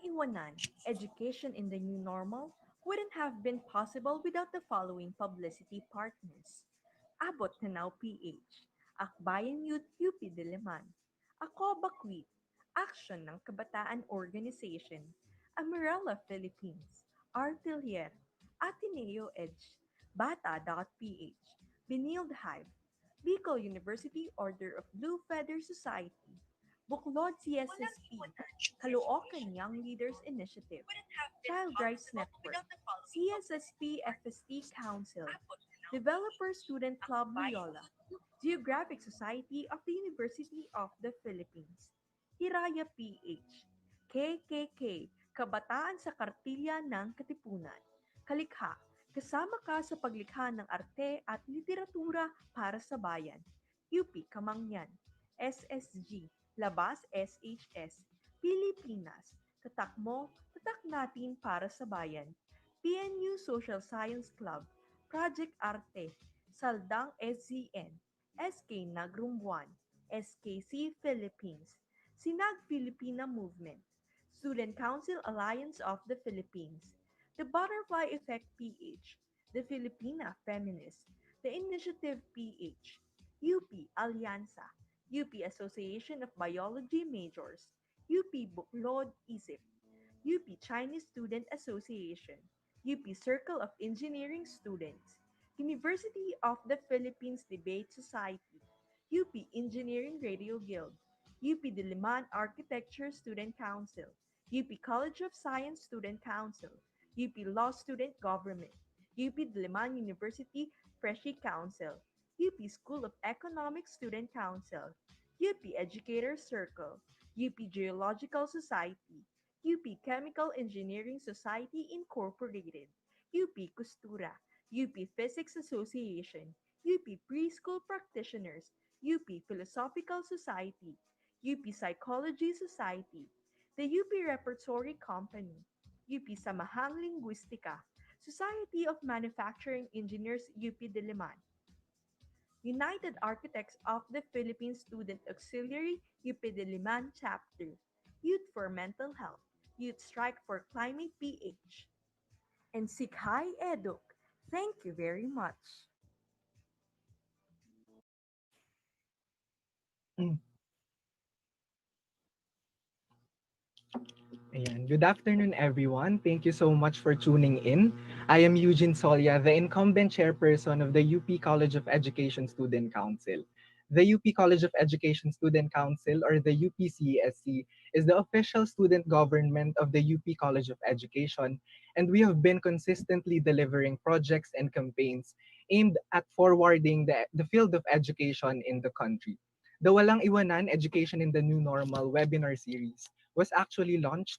iwanan, education in the new normal wouldn't have been possible without the following publicity partners. Abot Tanaw PH, Akbayan Youth UP Diliman, Ako Bakwit, Action ng Kabataan Organization, Amarella Philippines, Artelier, Ateneo Edge, Bata.ph, Benilde Hive, Bicol University Order of Blue Feather Society, Buklod CSSP, Caloocan Young Leaders Initiative, Child Rights Network, CSSP FST Council, Developer Student Club Loyola, Geographic Society of the University of the Philippines, Hiraya PH, KKK, Kabataan sa Kartilya ng Katipunan, Kalikha, kasama ka sa paglikha ng arte at literatura para sa bayan, UP Kamangyan, SSG, Labas SHS, Pilipinas, tatak mo, tatak natin para sa bayan, PNU Social Science Club, Project Arte, Saldang SZN, SK Nagrumbuan, SKC Philippines, Sinag Filipina Movement, Student Council Alliance of the Philippines, the Butterfly Effect PH, the Filipina Feminist, the Initiative PH, UP Alianza, UP Association of Biology Majors, UP Buklod Isip, UP Chinese Student Association, UP Circle of Engineering Students, University of the Philippines Debate Society, UP Engineering Radio Guild, UP Diliman Architecture Student Council, UP College of Science Student Council, UP Law Student Government, UP Diliman University Freshie Council, UP School of Economics Student Council, UP Educator Circle, UP Geological Society, UP Chemical Engineering Society Incorporated, UP Costura, UP Physics Association, UP Preschool Practitioners, UP Philosophical Society, UP Psychology Society, the UP Repertory Company, UP Samahang Linguistica, Society of Manufacturing Engineers UP Diliman, United Architects of the Philippines Student Auxiliary UP Diliman Chapter, Youth for Mental Health, Youth Strike for Climate PH, and Sikhay Eduk. Thank you very much. Mm. Ayan. Good afternoon, everyone. Thank you so much for tuning in. I am Eugene Solia, the incumbent chairperson of the UP College of Education Student Council. The UP College of Education Student Council, or the UPCESC, is the official student government of the UP College of Education, and we have been consistently delivering projects and campaigns aimed at forwarding the field of education in the country. The Walang Iwanan Education in the New Normal webinar series was actually launched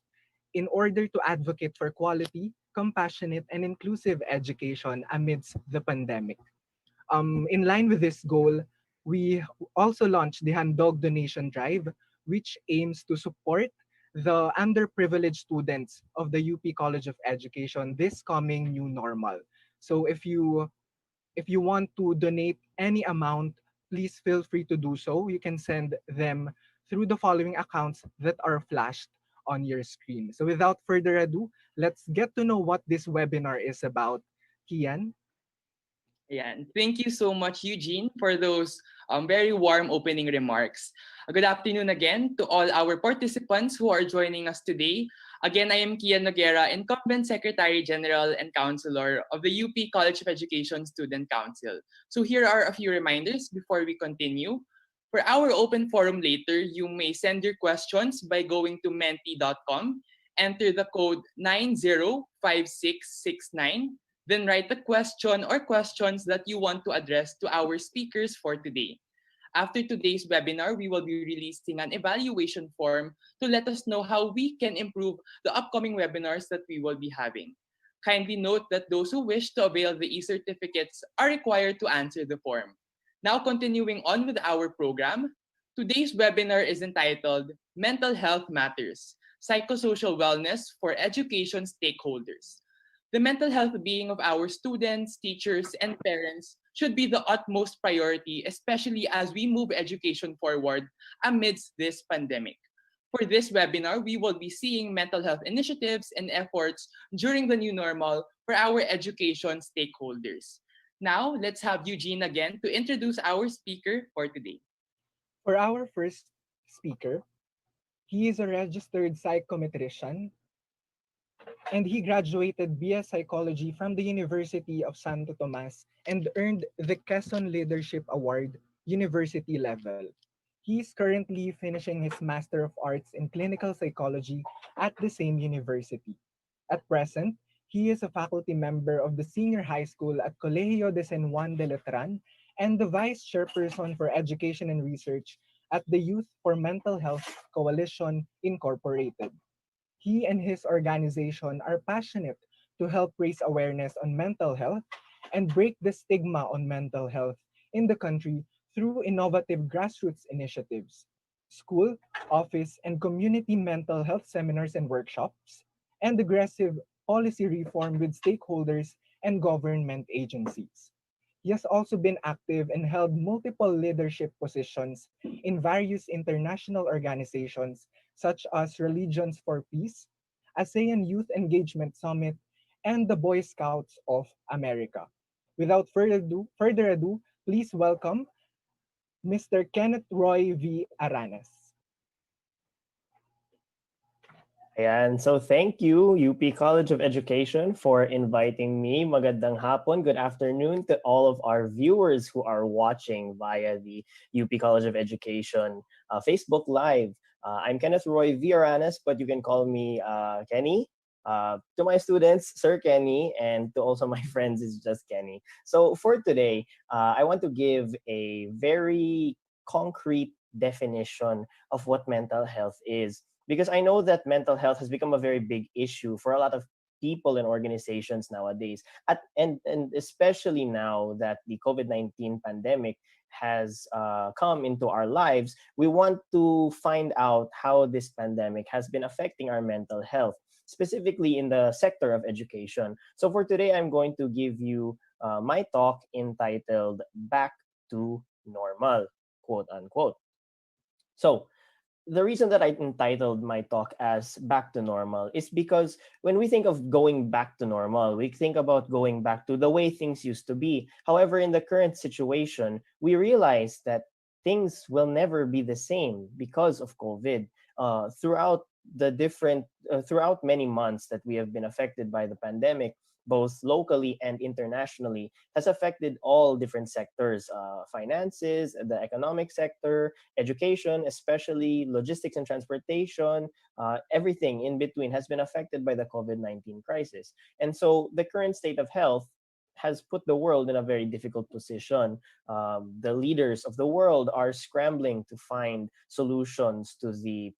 in order to advocate for quality, compassionate, and inclusive education amidst the pandemic. In line with this goal, we also launched the Handog Donation Drive, which aims to support the underprivileged students of the UP College of Education this coming new normal. So if you want to donate any amount, please feel free to do so. You can send them through the following accounts that are flashed on your screen. So without further ado, let's get to know what this webinar is about. Kian? Yeah, and thank you so much, Eugene, for those very warm opening remarks. Good afternoon again to all our participants who are joining us today. Again, I am Kian Noguera, Incumbent Secretary General and Counselor of the UP College of Education Student Council. So here are a few reminders before we continue. For our open forum later, you may send your questions by going to menti.com, enter the code 905669, then write the question or questions that you want to address to our speakers for today. After today's webinar, we will be releasing an evaluation form to let us know how we can improve the upcoming webinars that we will be having. Kindly note that those who wish to avail the e-certificates are required to answer the form. Now continuing on with our program, today's webinar is entitled Mental Health Matters, Psychosocial Wellness for Education Stakeholders. The mental health being of our students, teachers, and parents should be the utmost priority, especially as we move education forward amidst this pandemic. For this webinar, we will be seeing mental health initiatives and efforts during the new normal for our education stakeholders. Now, let's have Eugene again to introduce our speaker for today. For our first speaker, he is a registered psychometrician and he graduated BS Psychology from the University of Santo Tomas and earned the Quezon Leadership Award university level. He is currently finishing his Master of Arts in Clinical Psychology at the same university. At present, he is a faculty member of the senior high school at Colegio de San Juan de Letran and the vice chairperson for education and research at the Youth for Mental Health Coalition Incorporated. He and his organization are passionate to help raise awareness on mental health and break the stigma on mental health in the country through innovative grassroots initiatives, school, office, and community mental health seminars and workshops, and aggressive policy reform with stakeholders and government agencies. He has also been active and held multiple leadership positions in various international organizations such as Religions for Peace, ASEAN Youth Engagement Summit, and the Boy Scouts of America. Without further ado, please welcome Mr. Kenneth Roy V. Aranas. And so thank you, UP College of Education, for inviting me. Magandang hapon, good afternoon to all of our viewers who are watching via the UP College of Education Facebook Live. I'm Kenneth Roy Villanes, but you can call me Kenny. To my students, Sir Kenny, and to also my friends, it's just Kenny. So for today, I want to give a very concrete definition of what mental health is, because I know that mental health has become a very big issue for a lot of people and organizations nowadays. And especially now that the COVID-19 pandemic has come into our lives, we want to find out how this pandemic has been affecting our mental health, specifically in the sector of education. So for today, I'm going to give you my talk entitled Back to Normal, quote unquote. So the reason that I entitled my talk as Back to Normal is because when we think of going back to normal, we think about going back to the way things used to be. However, in the current situation, we realize that things will never be the same because of COVID. Throughout many months that we have been affected by the pandemic, both locally and internationally, has affected all different sectors: finances, the economic sector, education, especially logistics and transportation. Everything in between has been affected by the COVID-19 crisis. And so the current state of health has put the world in a very difficult position. The leaders of the world are scrambling to find solutions to the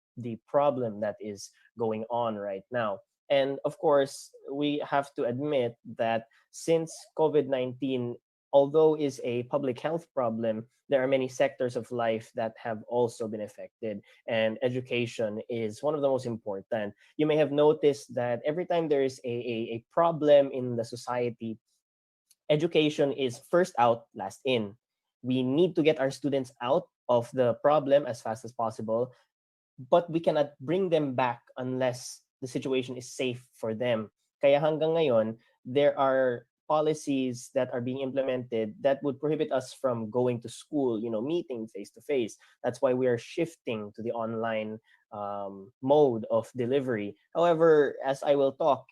problem that is going on right now. And of course, we have to admit that since COVID-19, although is a public health problem, there are many sectors of life that have also been affected. And education is one of the most important. You may have noticed that every time there is a problem in the society, education is first out, last in. We need to get our students out of the problem as fast as possible, but we cannot bring them back unless the situation is safe for them. Kaya hanggang ngayon, there are policies that are being implemented that would prohibit us from going to school, meeting face to face. That's why we are shifting to the online mode of delivery. However, as I will talk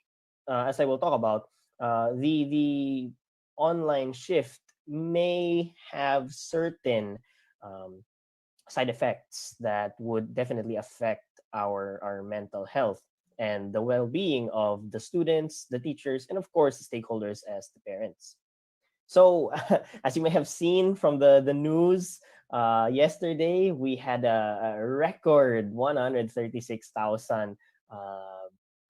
about, the online shift may have certain um, side effects that would definitely affect our mental health and the well-being of the students, the teachers, and of course the stakeholders as the parents. So as you may have seen from the news, yesterday we had a record 136,000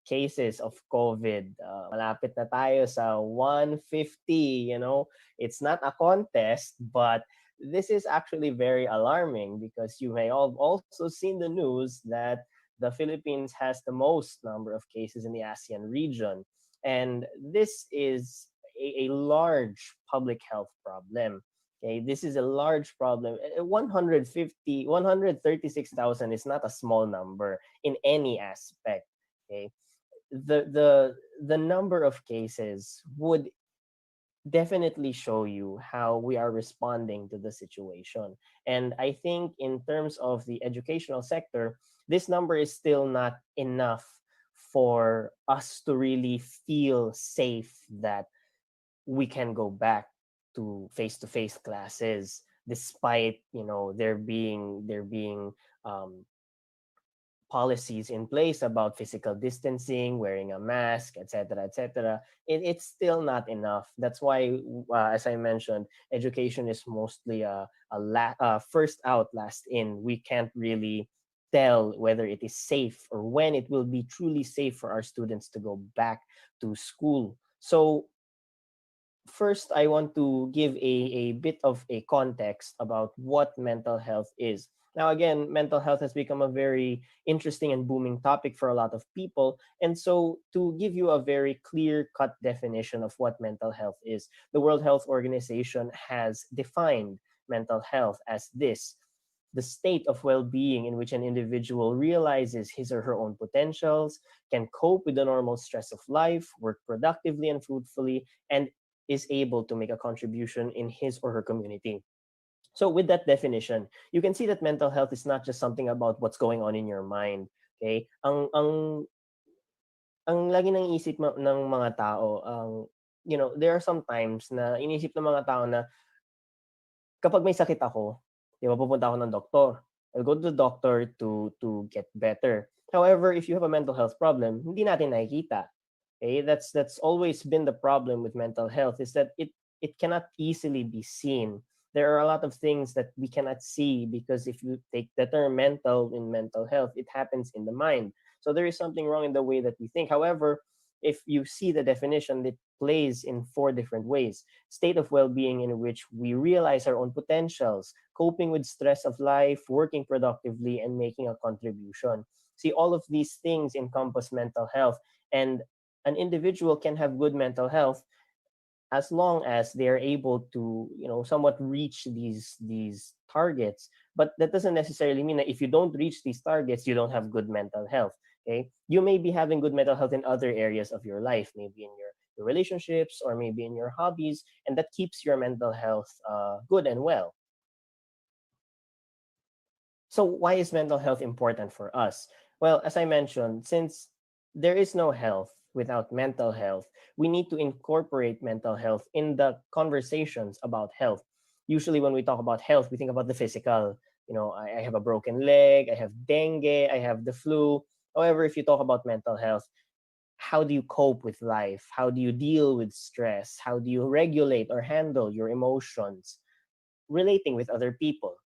cases of COVID. Malapit na tayo sa 150, It's not a contest, but this is actually very alarming because you may have also seen the news that the Philippines has the most number of cases in the ASEAN region. And this is a large public health problem. Okay, this is a large problem. 136,000 is not a small number in any aspect. Okay, the number of cases would definitely show you how we are responding to the situation. And I think in terms of the educational sector, this number is still not enough for us to really feel safe that we can go back to face classes, despite, there being um, policies in place about physical distancing, wearing a mask, etc., etc. It's still not enough. That's why, as I mentioned, education is mostly first out, last in. We can't really tell whether it is safe or when it will be truly safe for our students to go back to school. So first, I want to give a bit of a context about what mental health is. Now, again, mental health has become a very interesting and booming topic for a lot of people. And so, to give you a very clear cut definition of what mental health is, the World Health Organization has defined mental health as this: the state of well being in which an individual realizes his or her own potentials, can cope with the normal stress of life, work productively and fruitfully, and is able to make a contribution in his or her community. So, with that definition, you can see that mental health is not just something about what's going on in your mind. Okay? Ang lagi nang isip ng mga tao, there are some times na inisip ng mga tao na kapag may sakit ako, 'di ba, pupunta ako ng doktor. I'll go to the doctor to get better. However, if you have a mental health problem, hindi natin nakikita. Okay, that's always been the problem with mental health, is that it cannot easily be seen. There are a lot of things that we cannot see, because if you take the term mental in mental health, it happens in the mind. So there is something wrong in the way that we think. However, if you see the definition, it plays in four different ways: state of well-being in which we realize our own potentials, coping with stress of life, working productively, and making a contribution. See, all of these things encompass mental health, and an individual can have good mental health as long as they are able to, somewhat reach these targets. But that doesn't necessarily mean that if you don't reach these targets, you don't have good mental health. Okay, you may be having good mental health in other areas of your life, maybe in your relationships, or maybe in your hobbies, and that keeps your mental health good and well. So why is mental health important for us? Well, as I mentioned, since there is no health without mental health, we need to incorporate mental health in the conversations about health. Usually, when we talk about health, we think about the physical. I have a broken leg, I have dengue, I have the flu. However, if you talk about mental health, how do you cope with life? How do you deal with stress? How do you regulate or handle your emotions? Relating with other people.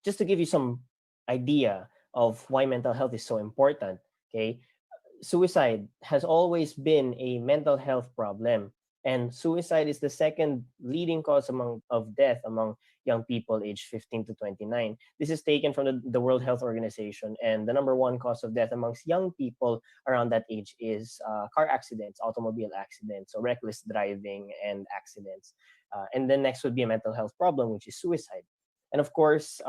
Just to give you some idea of why mental health is so important, okay? Suicide has always been a mental health problem, and suicide is the second leading cause of death among young people aged 15 to 29. This is taken from the World Health Organization, and the number one cause of death amongst young people around that age is car accidents, automobile accidents, or reckless driving and accidents. And then next would be a mental health problem, which is suicide. And of course,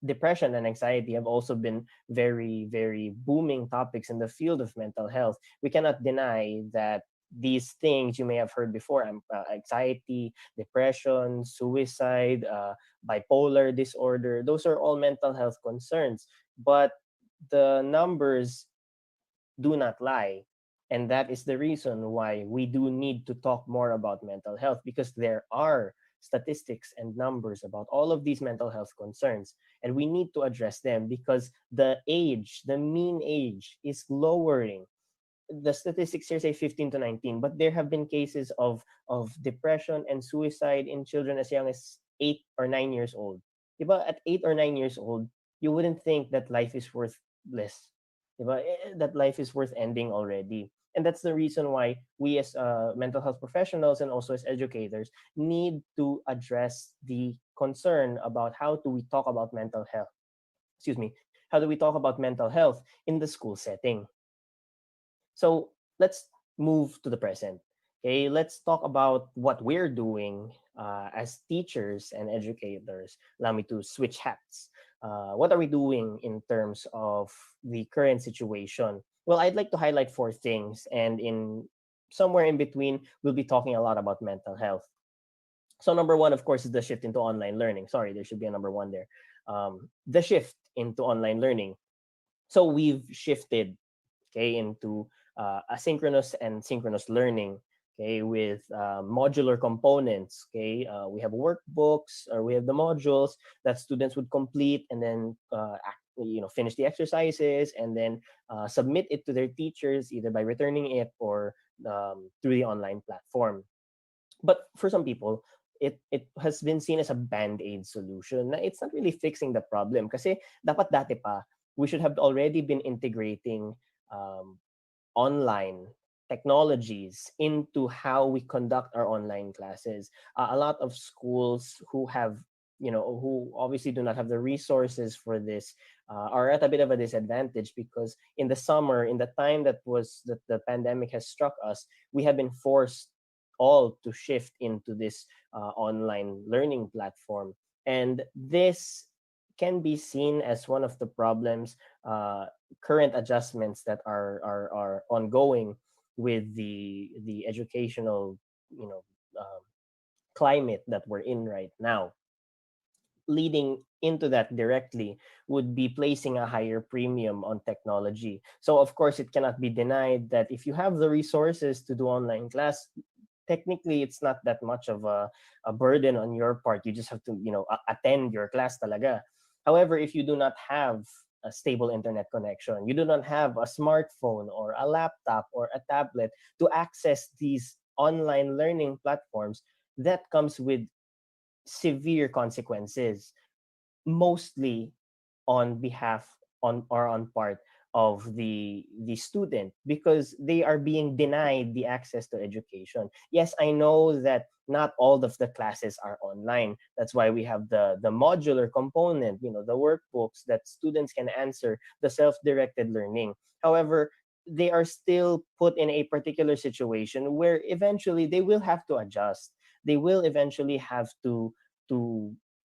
depression and anxiety have also been very, very booming topics in the field of mental health. We cannot deny that these things you may have heard before: anxiety, depression, suicide, bipolar disorder, those are all mental health concerns. But the numbers do not lie. And that is the reason why we do need to talk more about mental health, because there are statistics and numbers about all of these mental health concerns. And we need to address them because the mean age is lowering. The statistics here say 15 to 19, but there have been cases of depression and suicide in children as young as 8 or 9 years old. Diba? At 8 or 9 years old, you wouldn't think that life is worthless. Diba? That life is worth ending already. And that's the reason why we as mental health professionals and also as educators need to address the concern about how do we talk about mental health. Excuse me. How do we talk about mental health in the school setting? So let's move to the present. Okay, let's talk about what we're doing as teachers and educators. Allow me to switch hats. What are we doing in terms of the current situation? Well, I'd like to highlight four things, and in somewhere in between, we'll be talking a lot about mental health. So number one, of course, is the shift into online learning. Sorry, there should be a number one there. The shift into online learning. So we've shifted, okay, into asynchronous and synchronous learning, okay, with modular components. Okay, we have workbooks, or we have the modules that students would complete, and then finish the exercises, and then submit it to their teachers either by returning it or through the online platform. But for some people, it has been seen as a band-aid solution. Na it's not really fixing the problem. Kasi dapat dati pa, we should have already been integrating um, online technologies into how we conduct our online classes. A lot of schools who have, who obviously do not have the resources for this, are at a bit of a disadvantage, because in the summer, in the time that the pandemic has struck us, we have been forced all to shift into this online learning platform. And this can be seen as one of the problems, current adjustments that are ongoing with the educational, you know um, climate that we're in right now. Leading into that directly would be placing a higher premium on technology. So of course, it cannot be denied that if you have the resources to do online class, technically it's not that much of a burden on your part. You just have to, attend your class talaga. However, if you do not have a stable internet connection, you do not have a smartphone or a laptop or a tablet to access these online learning platforms, that comes with severe consequences, mostly on behalf on part of the student, because they are being denied the access to education. Yes, I know that not all of the classes are online. That's why we have the modular component, the workbooks that students can answer, the self-directed learning. However, they are still put in a particular situation where eventually they will have to adjust. They will eventually have to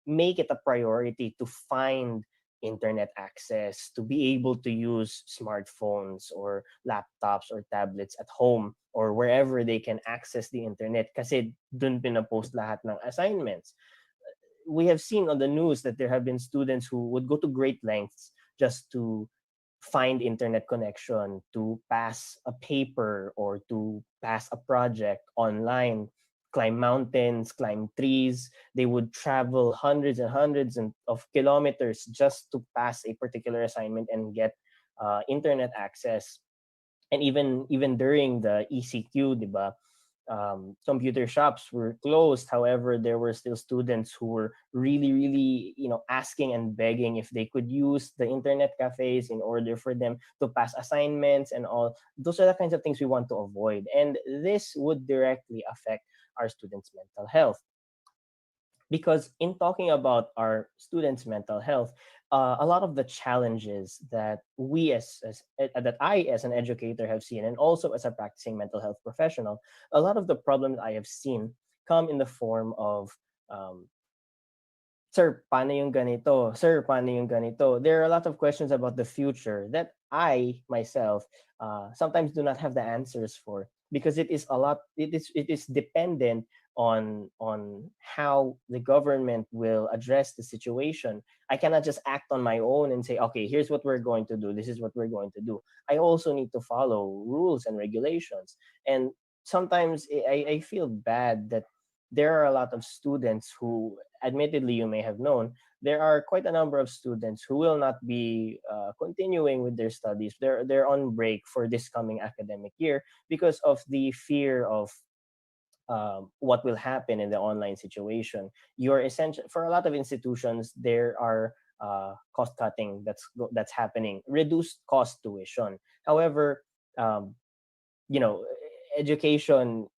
make it a priority to find internet access, to be able to use smartphones or laptops or tablets at home or wherever they can access the internet, kasi dun pinapost lahat ng assignments. We have seen on the news that there have been students who would go to great lengths just to find internet connection to pass a paper or to pass a project online, climb mountains, climb trees. They would travel hundreds and hundreds of kilometers just to pass a particular assignment and get internet access. And even during the ECQ, di ba, computer shops were closed. However, there were still students who were really, really, asking and begging if they could use the internet cafes in order for them to pass assignments and all. Those are the kinds of things we want to avoid. And this would directly affect our students' mental health. Because in talking about our students' mental health, a lot of the challenges that that I as an educator have seen, and also as a practicing mental health professional, a lot of the problems I have seen come in the form of, sir, paano yung ganito? Sir, paano yung ganito? There are a lot of questions about the future that I myself sometimes do not have the answers for, because it is a lot. It is dependent on how the government will address the situation. I cannot just act on my own and say, okay, here's what we're going to do. This is what we're going to do. I also need to follow rules and regulations. And sometimes I feel bad that there are a lot of students who, admittedly, you may have known, there are quite a number of students who will not be continuing with their studies. They're on break for this coming academic year because of the fear of what will happen in the online situation. You're essential for a lot of institutions. There are cost cutting that's happening, reduced cost tuition. However, um, you know, education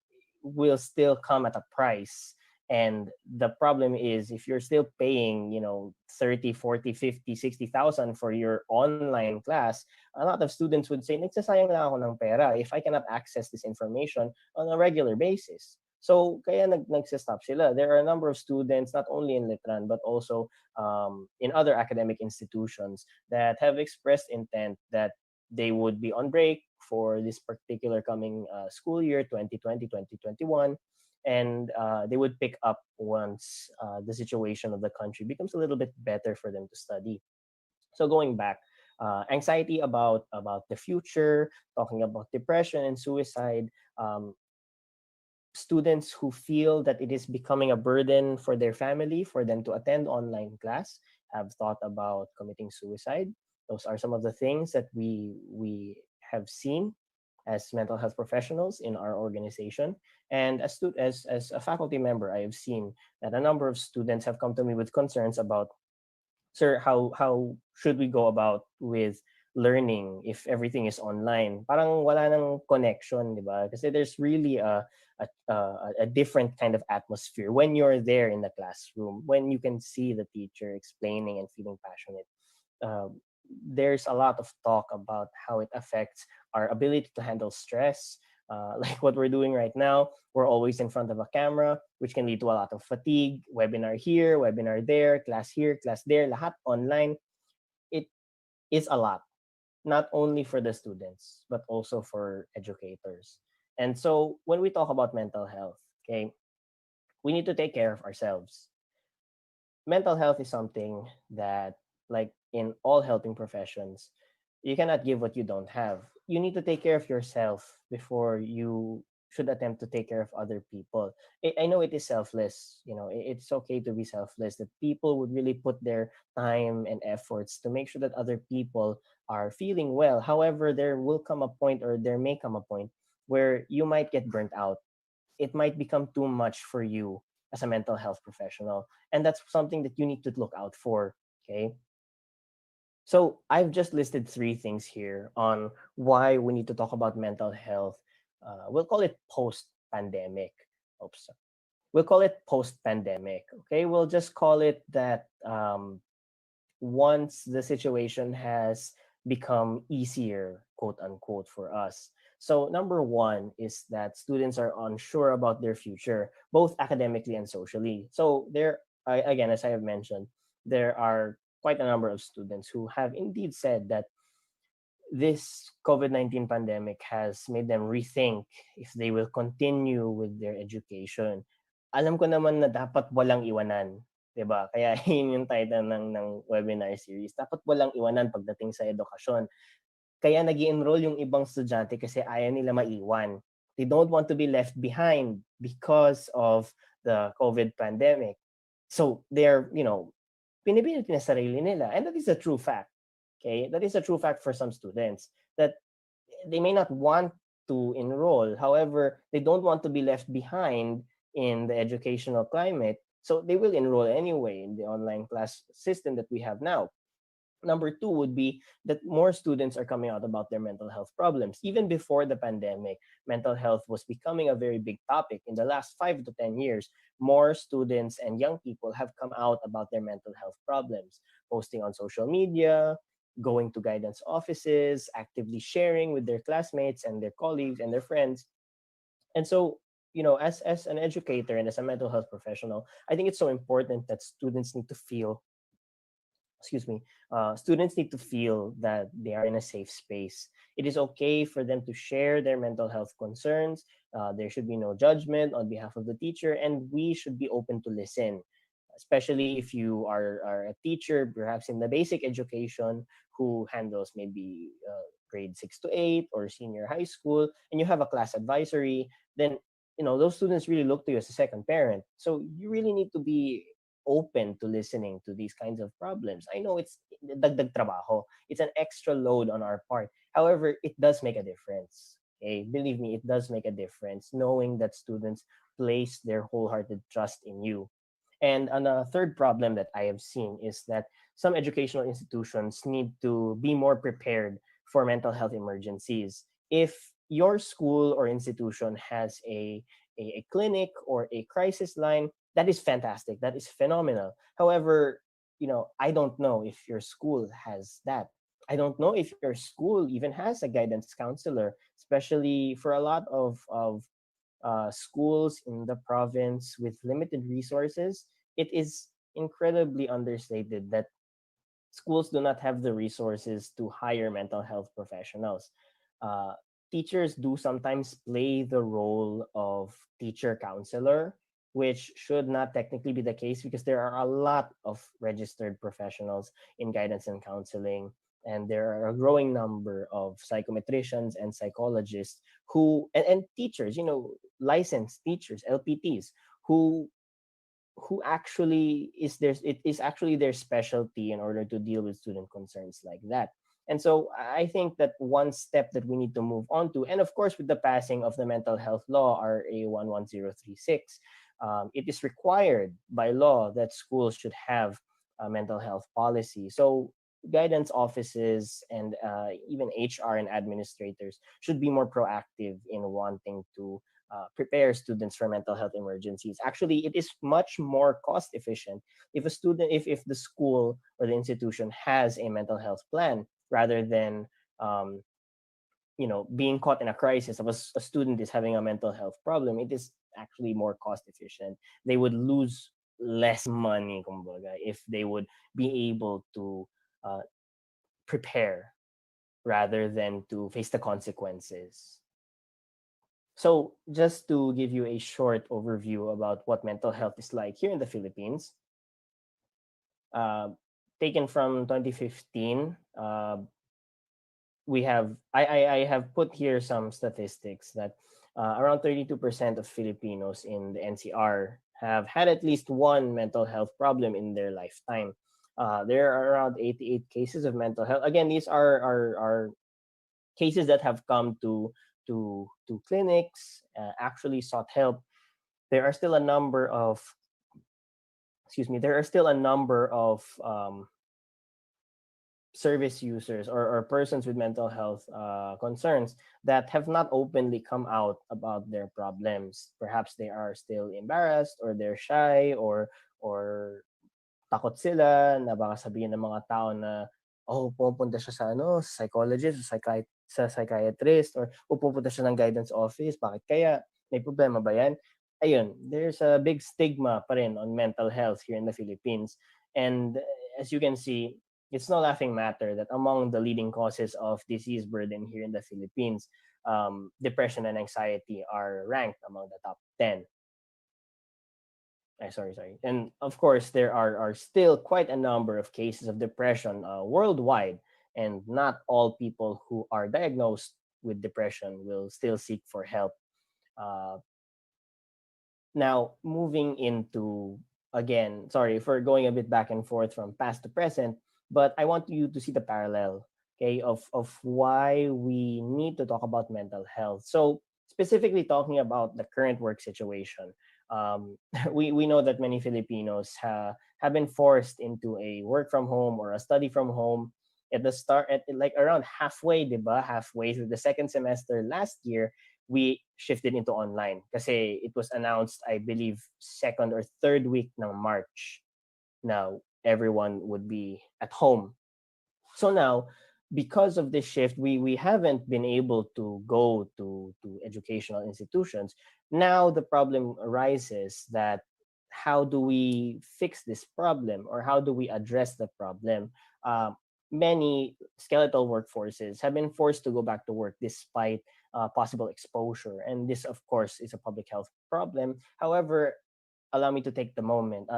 will still come at a price, And the problem is, if you're still paying, 30, 40, 50, 60,000 for your online class, a lot of students would say, nagsasayang lang ako ng pera if I cannot access this information on a regular basis. So, kaya nagsistop sila. There are a number of students, not only in Litran, but also in other academic institutions, that have expressed intent that they would be on break for this particular coming school year, 2020, 2021, and they would pick up once the situation of the country becomes a little bit better for them to study. So going back, anxiety about the future, talking about depression and suicide, um, students who feel that it is becoming a burden for their family for them to attend online class have thought about committing suicide. Those are some of the things that we have seen as mental health professionals in our organization. And as a faculty member, I have seen that a number of students have come to me with concerns about, sir, how should we go about with learning if everything is online? Parang wala nang connection, di ba? Kasi there's really a different kind of atmosphere when you're there in the classroom, when you can see the teacher explaining and feeling passionate. There's a lot of talk about how it affects our ability to handle stress. Like what we're doing right now, we're always in front of a camera, which can lead to a lot of fatigue. Webinar here, webinar there, class here, class there, lahat online. It is a lot, not only for the students, but also for educators. And so when we talk about mental health, okay, we need to take care of ourselves. Mental health is something that, like in all helping professions, you cannot give what you don't have. You need to take care of yourself before you should attempt to take care of other people. I know it is selfless. It's okay to be selfless, that people would really put their time and efforts to make sure that other people are feeling well. However, there will come a point, or there may come a point, where you might get burnt out. It might become too much for you as a mental health professional. And that's something that you need to look out for. Okay. So I've just listed three things here on why we need to talk about mental health. We'll call it post-pandemic. Oops. We'll call it post-pandemic. Okay, we'll just call it that once the situation has become easier, quote unquote, for us. So number one is that students are unsure about their future, both academically and socially. So again, as I have mentioned, there are quite a number of students who have indeed said that this COVID-19 pandemic has made them rethink if they will continue with their education. Alam ko naman na dapat walang iwanan, 'di ba? Kaya yun yung title ng webinar series. Dapat walang iwanan pagdating sa edukasyon. Kaya nag-enroll yung ibang estudyante kasi ayaw nila maiwan. They don't want to be left behind because of the COVID pandemic. So they're, pinipilit na sarili nila. And that is a true fact. Okay? That is a true fact for some students, that they may not want to enroll. However, they don't want to be left behind in the educational climate. So they will enroll anyway in the online class system that we have now. Number two would be that more students are coming out about their mental health problems. Even before the pandemic, mental health was becoming a very big topic. In the last 5 to 10 years, more students and young people have come out about their mental health problems, posting on social media, going to guidance offices, actively sharing with their classmates and their colleagues and their friends. And so, as an educator and as a mental health professional, I think it's so important that students need to feel, students need to feel that they are in a safe space. It is okay for them to share their mental health concerns. There should be no judgment on behalf of the teacher, and we should be open to listen, especially if you are a teacher, perhaps in the basic education, who handles maybe grade 6 to 8 or senior high school, and you have a class advisory. Then those students really look to you as a second parent. So you really need to be open to listening to these kinds of problems. I know it's dagdag trabaho. It's an extra load on our part. However, it does make a difference. Okay, believe me, it does make a difference knowing that students place their wholehearted trust in you. And a third problem that I have seen is that some educational institutions need to be more prepared for mental health emergencies. If your school or institution has a clinic or a crisis line, that is fantastic. That is phenomenal. However, I don't know if your school has that. I don't know if your school even has a guidance counselor, especially for a lot of schools in the province with limited resources. It is incredibly understated that schools do not have the resources to hire mental health professionals. Uh, Teachers do sometimes play the role of teacher counselor, which should not technically be the case because there are a lot of registered professionals in guidance and counseling. And there are a growing number of psychometricians and psychologists and teachers, licensed teachers, LPTs, who it is actually their specialty in order to deal with student concerns like that. And so I think that one step that we need to move on to, and of course with the passing of the mental health law, RA 11036, it is required by law that schools should have a mental health policy. So guidance offices and even HR and administrators should be more proactive in wanting to prepare students for mental health emergencies. Actually, it is much more cost efficient if if the school or the institution has a mental health plan rather than um, being caught in a crisis of a student is having a mental health problem. It is actually more cost efficient. They would lose less money, kumbaga, if they would be able to uh, prepare rather than to face the consequences. So, just to give you a short overview about what mental health is like here in the Philippines, uh, taken from 2015, I have put here some statistics that around 32% of Filipinos in the NCR have had at least one mental health problem in their lifetime. There are around 88 cases of mental health. Again, these are cases that have come to clinics, actually sought help. There are still a number of there are still a number of service users or persons with mental health concerns that have not openly come out about their problems. Perhaps they are still embarrassed or they're shy or takot sila na baka sabihin ng mga tao na pupunta siya sa psychologist, sa psychiatrist, or pupunta siya ng guidance office. Bakit kaya? May problema ba yan? Ayun, there's a big stigma pa rin on mental health here in the Philippines. And as you can see, it's no laughing matter that among the leading causes of disease burden here in the Philippines, depression and anxiety are ranked among the top 10. Sorry. And of course, there are still quite a number of cases of depression worldwide, and not all people who are diagnosed with depression will still seek for help. Uh, Now, moving into, again, sorry for going a bit back and forth from past to present, but I want you to see the parallel, okay, of why we need to talk about mental health. So, specifically talking about the current work situation, we know that many Filipinos have been forced into a work from home or a study from home at the start, at like around halfway, diba? Halfway through the second semester last year, we shifted into online kasi it was announced, I believe, second or third week ng March. Now everyone would be at home. So now, because of this shift, we haven't been able to go to educational institutions. Now the problem arises that how do we fix this problem, or how do we address the problem? Many skeletal workforces have been forced to go back to work despite possible exposure, and this, of course, is a public health problem. However, allow me to take a moment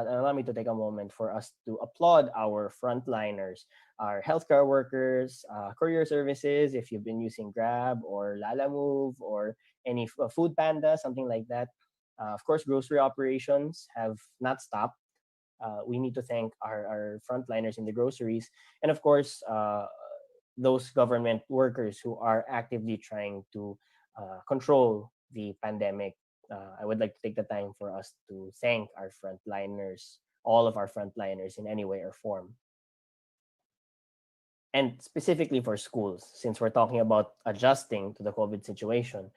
for us to applaud our frontliners, our healthcare workers, courier services, if you've been using Grab or Lala Move or any Food Panda, something like that. Of course, grocery operations have not stopped. We need to thank our frontliners in the groceries, and of course, those government workers who are actively trying to control the pandemic. I would like to take the time for us to thank our frontliners, all of our frontliners in any way or form. And specifically for schools, since we're talking about adjusting to the COVID situation,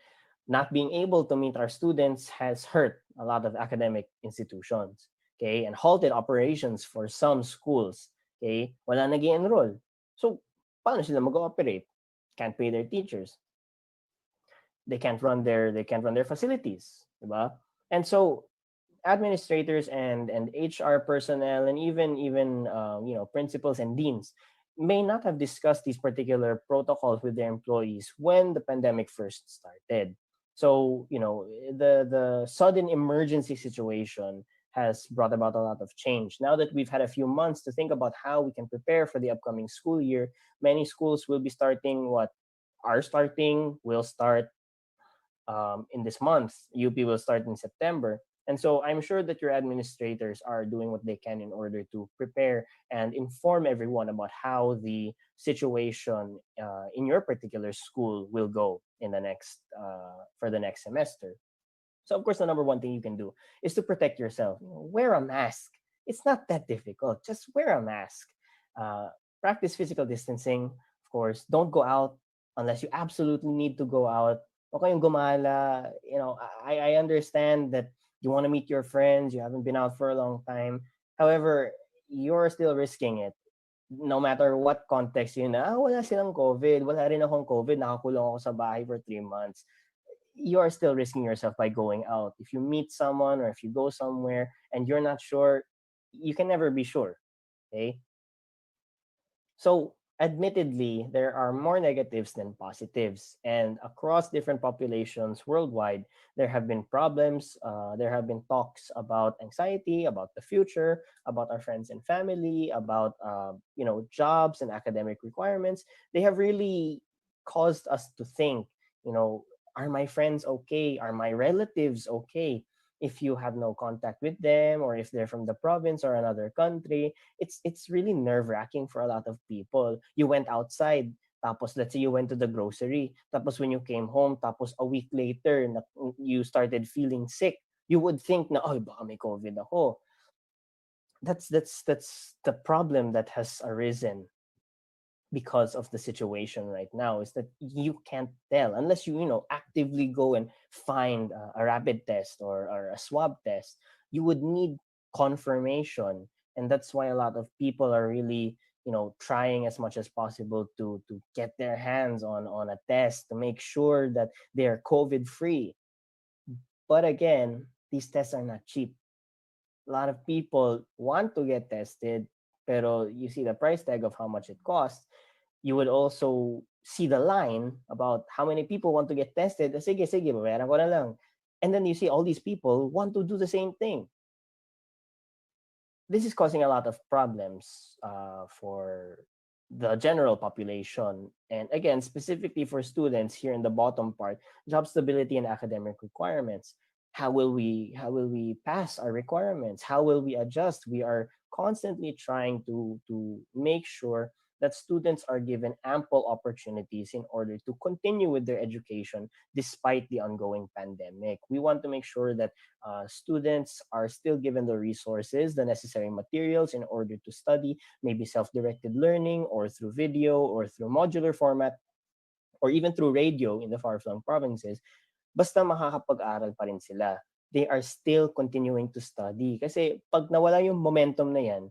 Not being able to meet our students has hurt a lot of academic institutions, okay, and halted operations for some schools. Okay, wala nag-enroll. So, paano sila mag-ooperate? Can't pay their teachers. They can't run their facilities, diba? And so administrators and HR personnel and even principals and deans may not have discussed these particular protocols with their employees when the pandemic first started. So the sudden emergency situation has brought about a lot of change. Now that we've had a few months to think about how we can prepare for the upcoming school year, many schools will be starting what are starting will start in this month. UP will start in September. And so I'm sure that your administrators are doing what they can in order to prepare and inform everyone about how the situation in your particular school will go in the next for the next semester. So of course, the number one thing you can do is to protect yourself. Wear a mask. It's not that difficult. Just wear a mask. Practice physical distancing. Of course, don't go out unless you absolutely need to go out. Okay, yung gumala. I understand that you want to meet your friends. You haven't been out for a long time. However, you're still risking it. No matter what context yun wala silang COVID, wala rin akong COVID, nakakulong ako sa bahay for 3 months, you are still risking yourself by going out. If you meet someone or if you go somewhere and you're not sure, you can never be sure. Okay? So, admittedly, there are more negatives than positives. And across different populations worldwide, there have been problems. There have been talks about anxiety, about the future, about our friends and family, about jobs and academic requirements. They have really caused us to think, you know, are my friends okay? Are my relatives okay? If you have no contact with them, or if they're from the province or another country, it's really nerve-wracking for a lot of people. You went outside, tapos let's say you went to the grocery, tapos when you came home, tapos a week later you started feeling sick, you would think na, oh, baka may COVID ako. That's the problem that has arisen because of the situation right now, is that you can't tell unless you actively go and find a rapid test or a swab test. You would need confirmation, and that's why a lot of people are really trying as much as possible to get their hands on a test to make sure that they're COVID free. But again, these tests are not cheap. A lot of people want to get tested, pero you see the price tag of how much it costs. You would also see the line about how many people want to get tested. Sige, sige, babayaran ko na lang. And then you see all these people want to do the same thing. This is causing a lot of problems for the general population. And again, specifically for students here in the bottom part, job stability and academic requirements. How will we pass our requirements? How will we adjust? We are constantly trying to make sure that students are given ample opportunities in order to continue with their education despite the ongoing pandemic. We want to make sure that students are still given the resources, the necessary materials in order to study, maybe self-directed learning or through video or through modular format or even through radio in the far-flung provinces. Basta makakapag-aral pa rin sila. They are still continuing to study. Kasi pag nawala yung momentum na yan,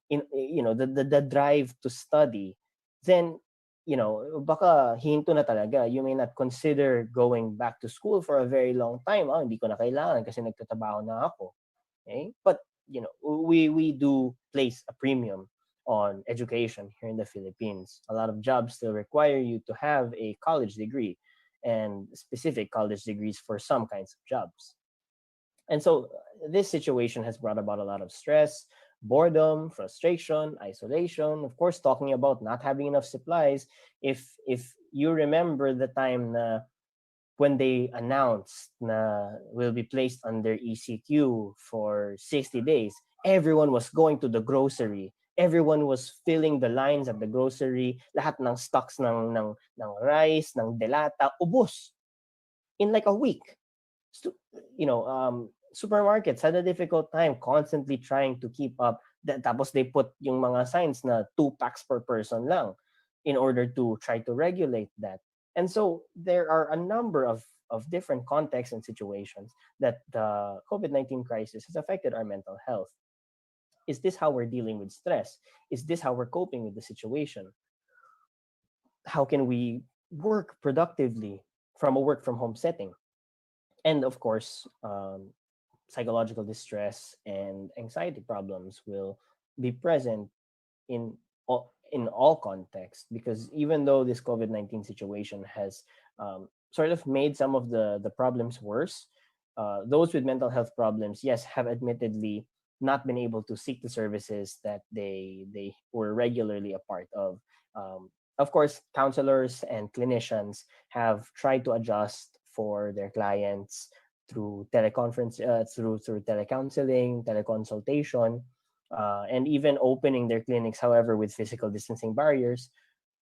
the drive to study, then baka hinto na talaga. You may not consider going back to school for a very long time. Hindi ko na kailangan kasi nagtatrabaho na ako. Okay? But we do place a premium on education here in the Philippines. A lot of jobs still require you to have a college degree, and specific college degrees for some kinds of jobs. And so this situation has brought about a lot of stress, boredom, frustration, isolation. Of course, talking about not having enough supplies. If you remember the time when they announced na will be placed under ECQ for 60 days, everyone was going to the grocery. Everyone was filling the lines at the grocery. Lahat ng stocks ng rice, ng delata, ubos in like a week. Supermarkets had a difficult time constantly trying to keep up. Tapos they put yung mga signs na 2 packs per person lang in order to try to regulate that. And so there are a number of of different contexts and situations that the COVID-19 crisis has affected our mental health. Is this how we're dealing with stress? Is this how we're coping with the situation? How can we work productively from a work from home setting? And of course, psychological distress and anxiety problems will be present in all contexts, because even though this COVID-19 situation has sort of made some of the problems worse, those with mental health problems, yes, have admittedly not been able to seek the services that they were regularly a part of. Of course, counselors and clinicians have tried to adjust for their clients through teleconference, through telecounseling, teleconsultation, and even opening their clinics. However, with physical distancing barriers,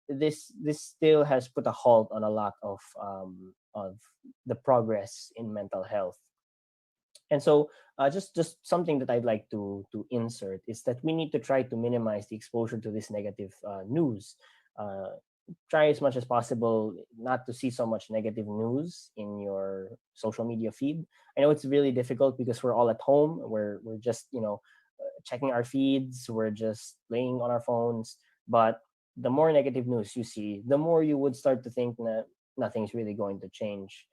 this still has put a halt on a lot of the progress in mental health. And so, just something that I'd like to insert is that we need to try to minimize the exposure to this negative news. Uh, Try as much as possible not to see so much negative news in your social media feed. I know it's really difficult because we're all at home. We're just checking our feeds. We're just playing on our phones. But the more negative news you see, the more you would start to think that nothing's really going to change.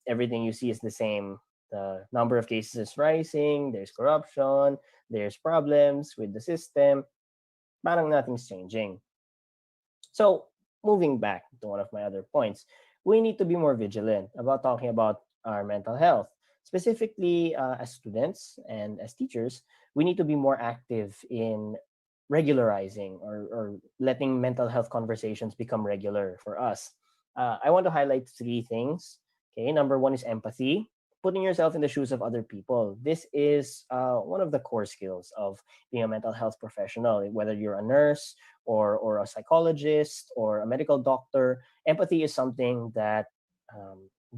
Everything you see is the same. The number of cases is rising. There's corruption. There's problems with the system. Parang nothing's changing. So, moving back to one of my other points, we need to be more vigilant about talking about our mental health. Specifically, as students and as teachers, we need to be more active in regularizing or letting mental health conversations become regular for us. I want to highlight three things. Okay, number one is empathy, putting yourself in the shoes of other people. This is one of the core skills of being a mental health professional, whether you're a nurse or a psychologist or a medical doctor. Empathy is something that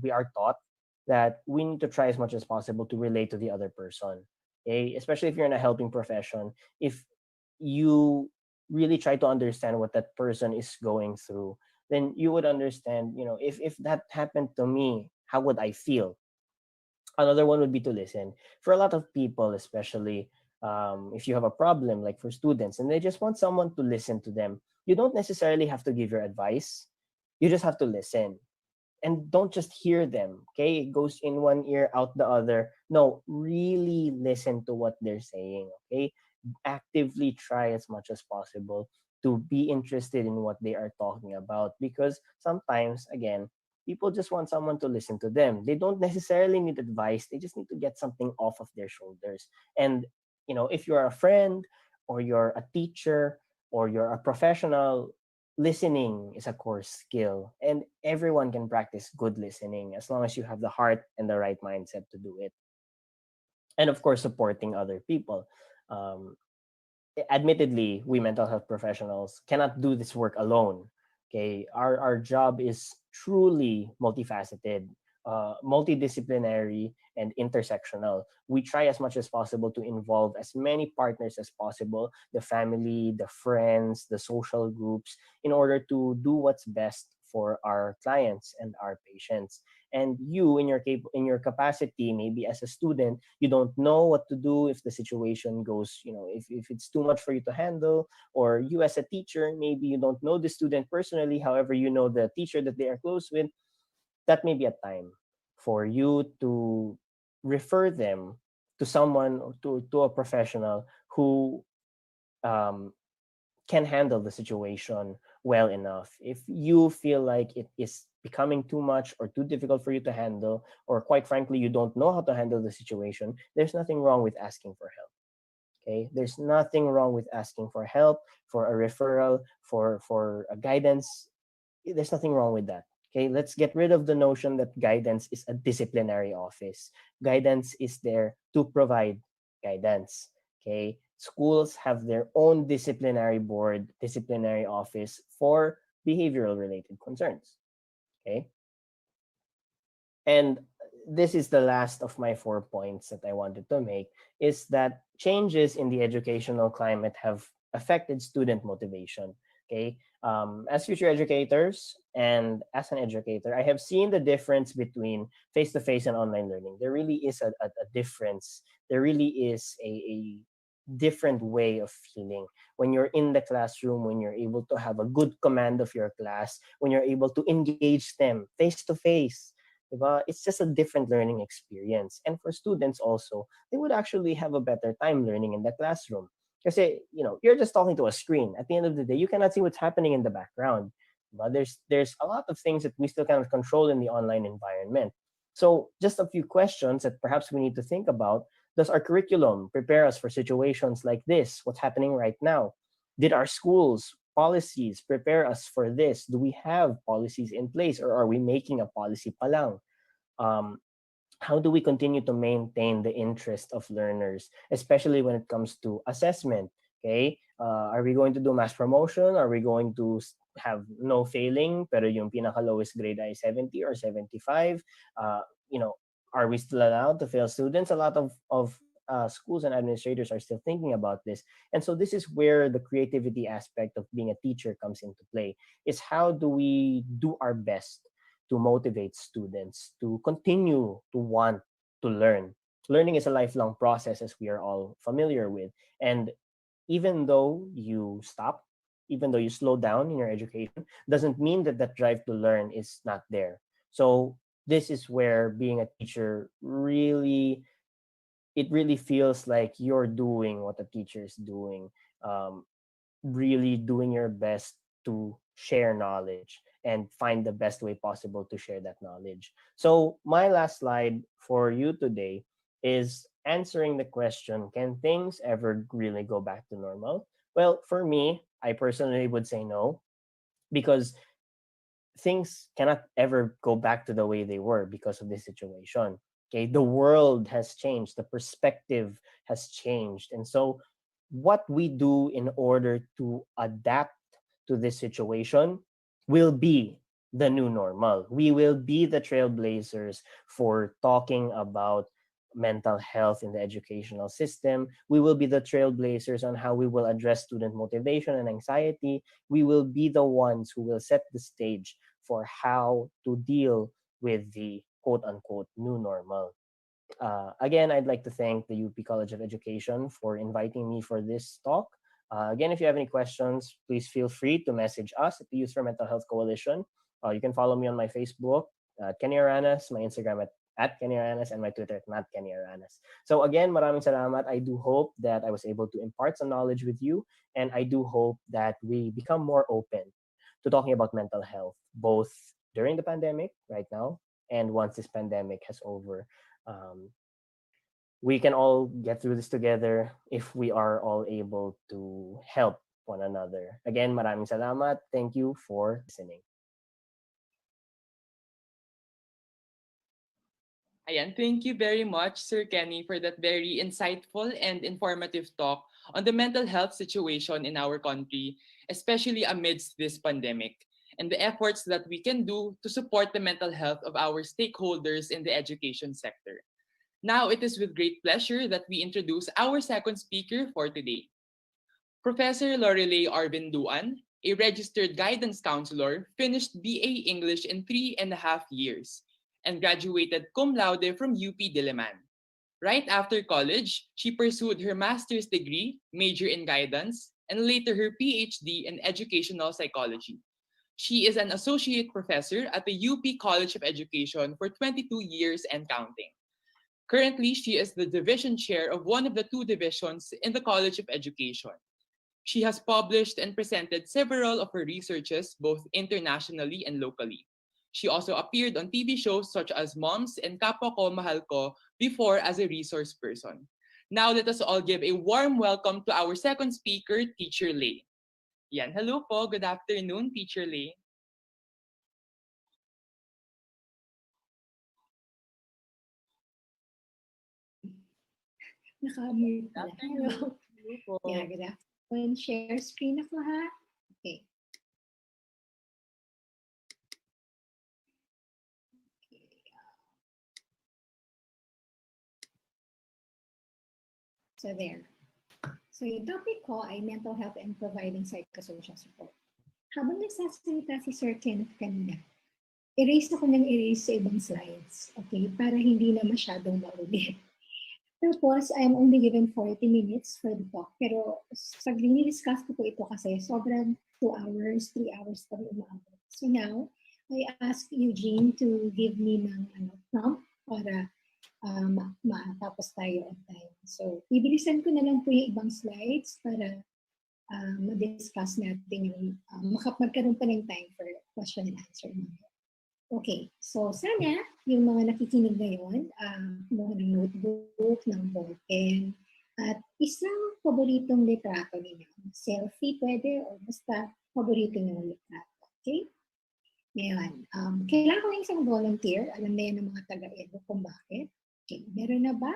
we are taught that we need to try as much as possible to relate to the other person. Okay? Especially if you're in a helping profession, if you really try to understand what that person is going through, then you would understand, if that happened to me, how would I feel? Another one would be to listen. For a lot of people, especially if you have a problem, like for students, and they just want someone to listen to them, you don't necessarily have to give your advice. You just have to listen. And don't just hear them, okay? It goes in one ear, out the other. No, really listen to what they're saying, okay? Actively try as much as possible to be interested in what they are talking about, because sometimes, again, people just want someone to listen to them. They don't necessarily need advice. They just need to get something off of their shoulders. And, if you're a friend or you're a teacher or you're a professional, listening is a core skill. And everyone can practice good listening as long as you have the heart and the right mindset to do it. And of course, supporting other people. Um, Admittedly, we mental health professionals cannot do this work alone. Okay, our job is truly multifaceted, multidisciplinary, and intersectional. We try as much as possible to involve as many partners as possible, the family, the friends, the social groups, in order to do what's best for our clients and our patients. And you, in your capacity, maybe as a student, you don't know what to do if the situation goes, if it's too much for you to handle. Or you as a teacher, maybe you don't know the student personally, however you know the teacher that they are close with. That may be a time for you to refer them to someone, or to a professional who um, can handle the situation well enough. If you feel like it is becoming too much or too difficult for you to handle, or quite frankly, you don't know how to handle the situation, there's nothing wrong with asking for help. Okay, there's nothing wrong with asking for help, for a referral, for a guidance. There's nothing wrong with that. Okay, let's get rid of the notion that guidance is a disciplinary office. Guidance is there to provide guidance. Okay, schools have their own disciplinary board, disciplinary office for behavioral related concerns. Okay, and this is the last of my 4 points that I wanted to make, is that changes in the educational climate have affected student motivation. Okay, As future educators and as an educator, I have seen the difference between face to face and online learning. There really is a difference. There really is a different way of feeling when you're in the classroom, when you're able to have a good command of your class, when you're able to engage them face to face. Diba? It's just a different learning experience. And for students also, they would actually have a better time learning in the classroom. Kasi, you're just talking to a screen. At the end of the day, you cannot see what's happening in the background. But there's a lot of things that we still cannot control in the online environment. So just a few questions that perhaps we need to think about. Does our curriculum prepare us for situations like this? What's happening right now? Did our schools policies prepare us for this? Do we have policies in place, or are we making a policy pa lang? Um, how do we continue to maintain the interest of learners, especially when it comes to assessment? Okay, are we going to do mass promotion? Are we going to have no failing, pero yung pinaka lowest grade ay 70 or 75? Uh, you know, are we still allowed to fail students? A lot of schools and administrators are still thinking about this, and so this is where the creativity aspect of being a teacher comes into play. Is how do we do our best to motivate students to continue to want to learn. Learning is a lifelong process, as we are all familiar with. And even though you stop, even though you slow down in your education, doesn't mean that that drive to learn is not there. So this is where being a teacher really, it really feels like you're doing what a teacher is doing. Um, really doing your best to share knowledge and find the best way possible to share that knowledge. So, my last slide for you today is answering the question, can things ever really go back to normal? Well, for me, I personally would say no, because things cannot ever go back to the way they were because of this situation. Okay, the world has changed, the perspective has changed. And so what we do in order to adapt to this situation will be the new normal. We will be the trailblazers for talking about mental health in the educational system. We will be the trailblazers on how we will address student motivation and anxiety. We will be the ones who will set the stage for how to deal with the quote unquote new normal. Again, I'd like to thank the UP College of Education for inviting me for this talk. Again, if you have any questions, please feel free to message us at the Youth for Mental Health Coalition. You can follow me on my Facebook, Kenny Aranas, my Instagram at Kenny Aranas, and my Twitter at Matt Kenny Aranas. So again, maraming salamat. I do hope that I was able to impart some knowledge with you, and I do hope that we become more open to talking about mental health, both during the pandemic right now and once this pandemic has over. Um, we can all get through this together if we are all able to help one another. Again, maraming salamat. Thank you for listening. Ayan, thank you very much, Sir Kenny, for that very insightful and informative talk on the mental health situation in our country, especially amidst this pandemic, and the efforts that we can do to support the mental health of our stakeholders in the education sector. Now, it is with great pleasure that we introduce our second speaker for today. Professor Lorelei Arvinduan, a registered guidance counselor, finished BA English in 3.5 years and graduated cum laude from UP Diliman. Right after college, she pursued her master's degree, major in guidance, and later her PhD in educational psychology. She is an associate professor at the UP College of Education for 22 years and counting. Currently, she is the division chair of one of the two divisions in the College of Education. She has published and presented several of her researches both internationally and locally. She also appeared on TV shows such as Moms and Kapwa Ko Mahal Ko before as a resource person. Now let us all give a warm welcome to our second speaker, Teacher Lay. Yan, hello po. Good afternoon, Teacher Lay. Naka-mute Good pala. afternoon. Hello. Hello po. Yeah, good afternoon. Share screen ako ha. Okay. So there. So yung topic ko ay mental health and providing psychosocial support. Habang nagsasalita si Sir Kenneth kanina, erase ako ng erase sa ibang slides, okay? Para hindi na masyadong maulit. Tapos, I'm only given 40 minutes for the talk. Pero pag discuss ko po ito kasi, sobrang 2 hours, 3 hours kami umaabot. So now, I ask Eugene to give me ng prompt para matapos tayo on time. So, bibilisan ko na lang po yung ibang slides para ma-discuss natin yung magkaroon pa ng time for question and answer. Okay, so sana yung mga nakikinig ngayon, kumuha ng notebook, ng ballpen, at isang paboritong litrato ninyo. Selfie pwede, o basta paborito nyo litrato. Okay? Ngayon, kailangan ko ng isang volunteer. Alam na yan ng mga taga-edo kung bakit. Okay, meron na ba?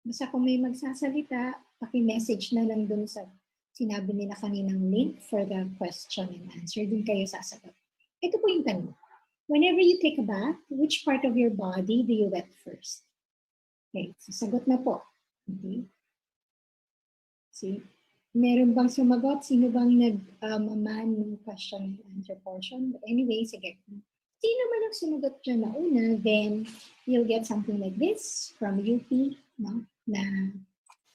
Basta kung may magsasalita, paki-message na lang dun sa sinabi nila kaninang link for the question and answer. Dun kayo sasagot. Ito po yung tanong. Whenever you take a bath, which part of your body do you wet first? Okay, sasagot na po. Okay. See? Meron bang sumagot? Sino bang nag-man ng question and answer portion? But anyway, sige. Sino man ang sumagot dyan na una, then you'll get something like this from UP, no? Na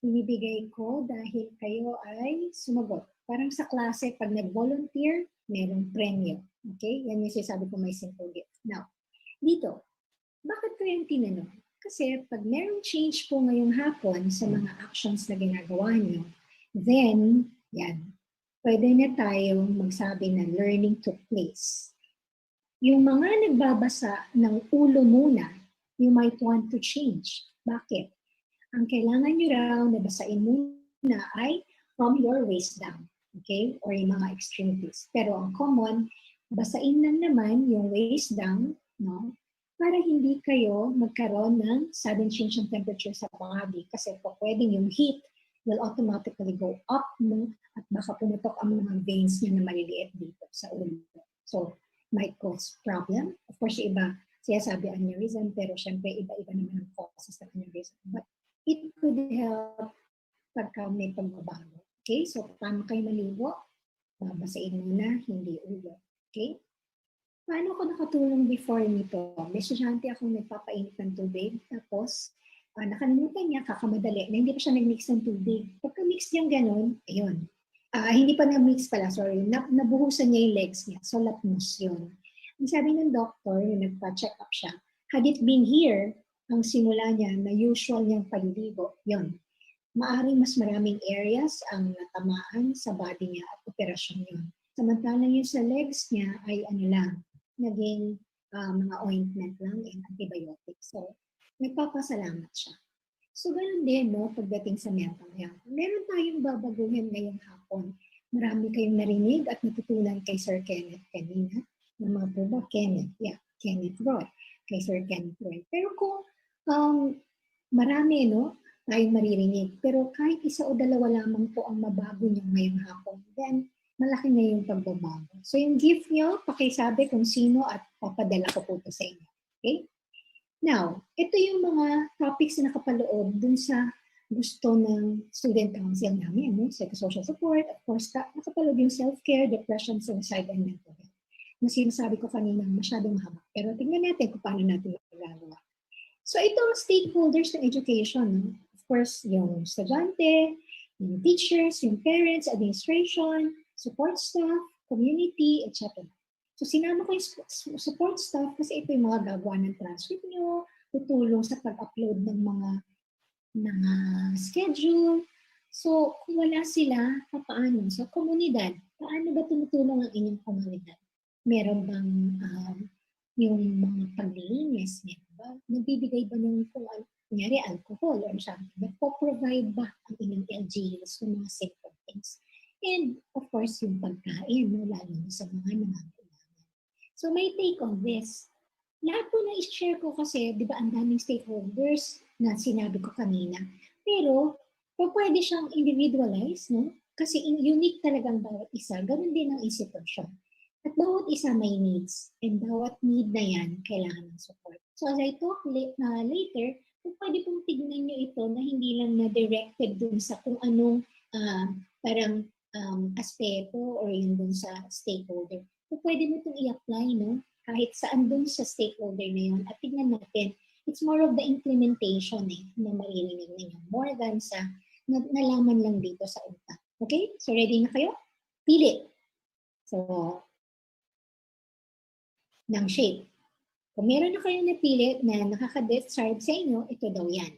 binibigay ko dahil kayo ay sumagot. Parang sa klase, pag nag-volunteer, merong premyo. Okay? Yan yung sinasabi ko may simple gift. Now, dito, bakit ko yung tinanong? Kasi pag merong change po ngayong hapon sa mga actions na ginagawa nyo, then, yan, pwede na tayong magsabi na learning took place. Yung mga nagbabasa ng ulo muna, you might want to change. Bakit? Ang kailangan nyo raw na basain muna ay from your waist down. Okay? Or yung mga extremities. Pero ang common, basain lang naman yung waist down, no? Para hindi kayo magkaroon ng sudden change ng temperature sa body. Kasi po pwedeng yung heat will automatically go up, no? At baka pumutok ang mga veins niya na maliliit dito sa ulo. So, might cause problem. Of course, yung iba, siya sabi aneurysm, pero syempre iba-iba naman ang causes ng aneurysm. But it could help pagka may pagbabago. Okay? So, paano kayo maligo? Babasain muna, hindi ulo. Okay? Paano ako nakatulong before nito? May estudyante akong nagpapainit ng tubig, tapos nakalimutan niya, kakamadali, na hindi pa siya nag-mix ng tubig. Pagka-mix niyang ganun, ayun. Hindi pa na-mix pala, sorry. Nabuhusan niya yung legs niya. So, lapmus yun. Ang sabi ng doctor, yung nagpa-check up siya, had it been here, ang simula niya na usual niyang paliligo, yun. Maaring mas maraming areas ang natamaan sa body niya at operasyon yun. Samantalang yung sa legs niya ay ano lang, naging mga ointment lang and antibiotics. So, nagpapasalamat siya. So, ganun din, no, pagdating sa mental health. Meron tayong babaguhin ngayong hapon. Marami kayong narinig at natutunan kay Sir Kenneth kanina. Ng mga po ba? Kenneth, yeah, Kenneth Roy. Kay Sir Kenneth Roy. Pero kung marami, no, tayong maririnig. Pero kahit isa o dalawa lamang po ang mabago niyo ngayong hapon, then malaki na yung pagbabago. So yung gift nyo, pakisabi kung sino at papadala ko po ito sa inyo. Okay? Now, ito yung mga topics na nakapaloob dun sa gusto ng student council namin. No? Psychosocial support, of course, nakapaloob yung self-care, depression, suicide, and mental health. Na sinasabi ko kanina, masyadong mahaba. Pero tingnan natin kung paano natin magagawa. So ito ang stakeholders ng education. No? Of course, yung estudyante, yung teachers, yung parents, administration, support staff, community, etc. So sinama ko yung support staff kasi ito yung mga gagawa ng transcript nyo, tutulong sa pag-upload ng mga schedule. So kung wala sila, paano? So komunidad, paano ba tumutulong ang inyong komunidad? Meron bang yung mga paglilinis, ba? Nagbibigay ba ng kunyari alcohol or something? Nagpo-provide ba ang inyong LGUs ng mga simple things? And of course, yung pagkain, no, lalo sa mga nangangailangan. So may take on this. Lahat po na i-share ko kasi, di ba, ang daming stakeholders na sinabi ko kanina. Pero, pwede siyang individualize, no? Kasi unique talagang bawat isa. Ganun din ang institution. At bawat isa may needs. And bawat need na yan, kailangan ng support. So as I talk later, pwede pong tignan nyo ito na hindi lang na directed dun sa kung anong parang aspeto or yun dun sa stakeholder. So, pwede mo itong i-apply, no? Kahit saan dun sa stakeholder na yun. At tignan natin, it's more of the implementation na maririnig ninyo. More than sa nalaman lang dito sa utak. Okay? So, ready na kayo? Pili. So, ng shape. Kung meron na kayong napili na nakaka-describe sa inyo, ito daw yan.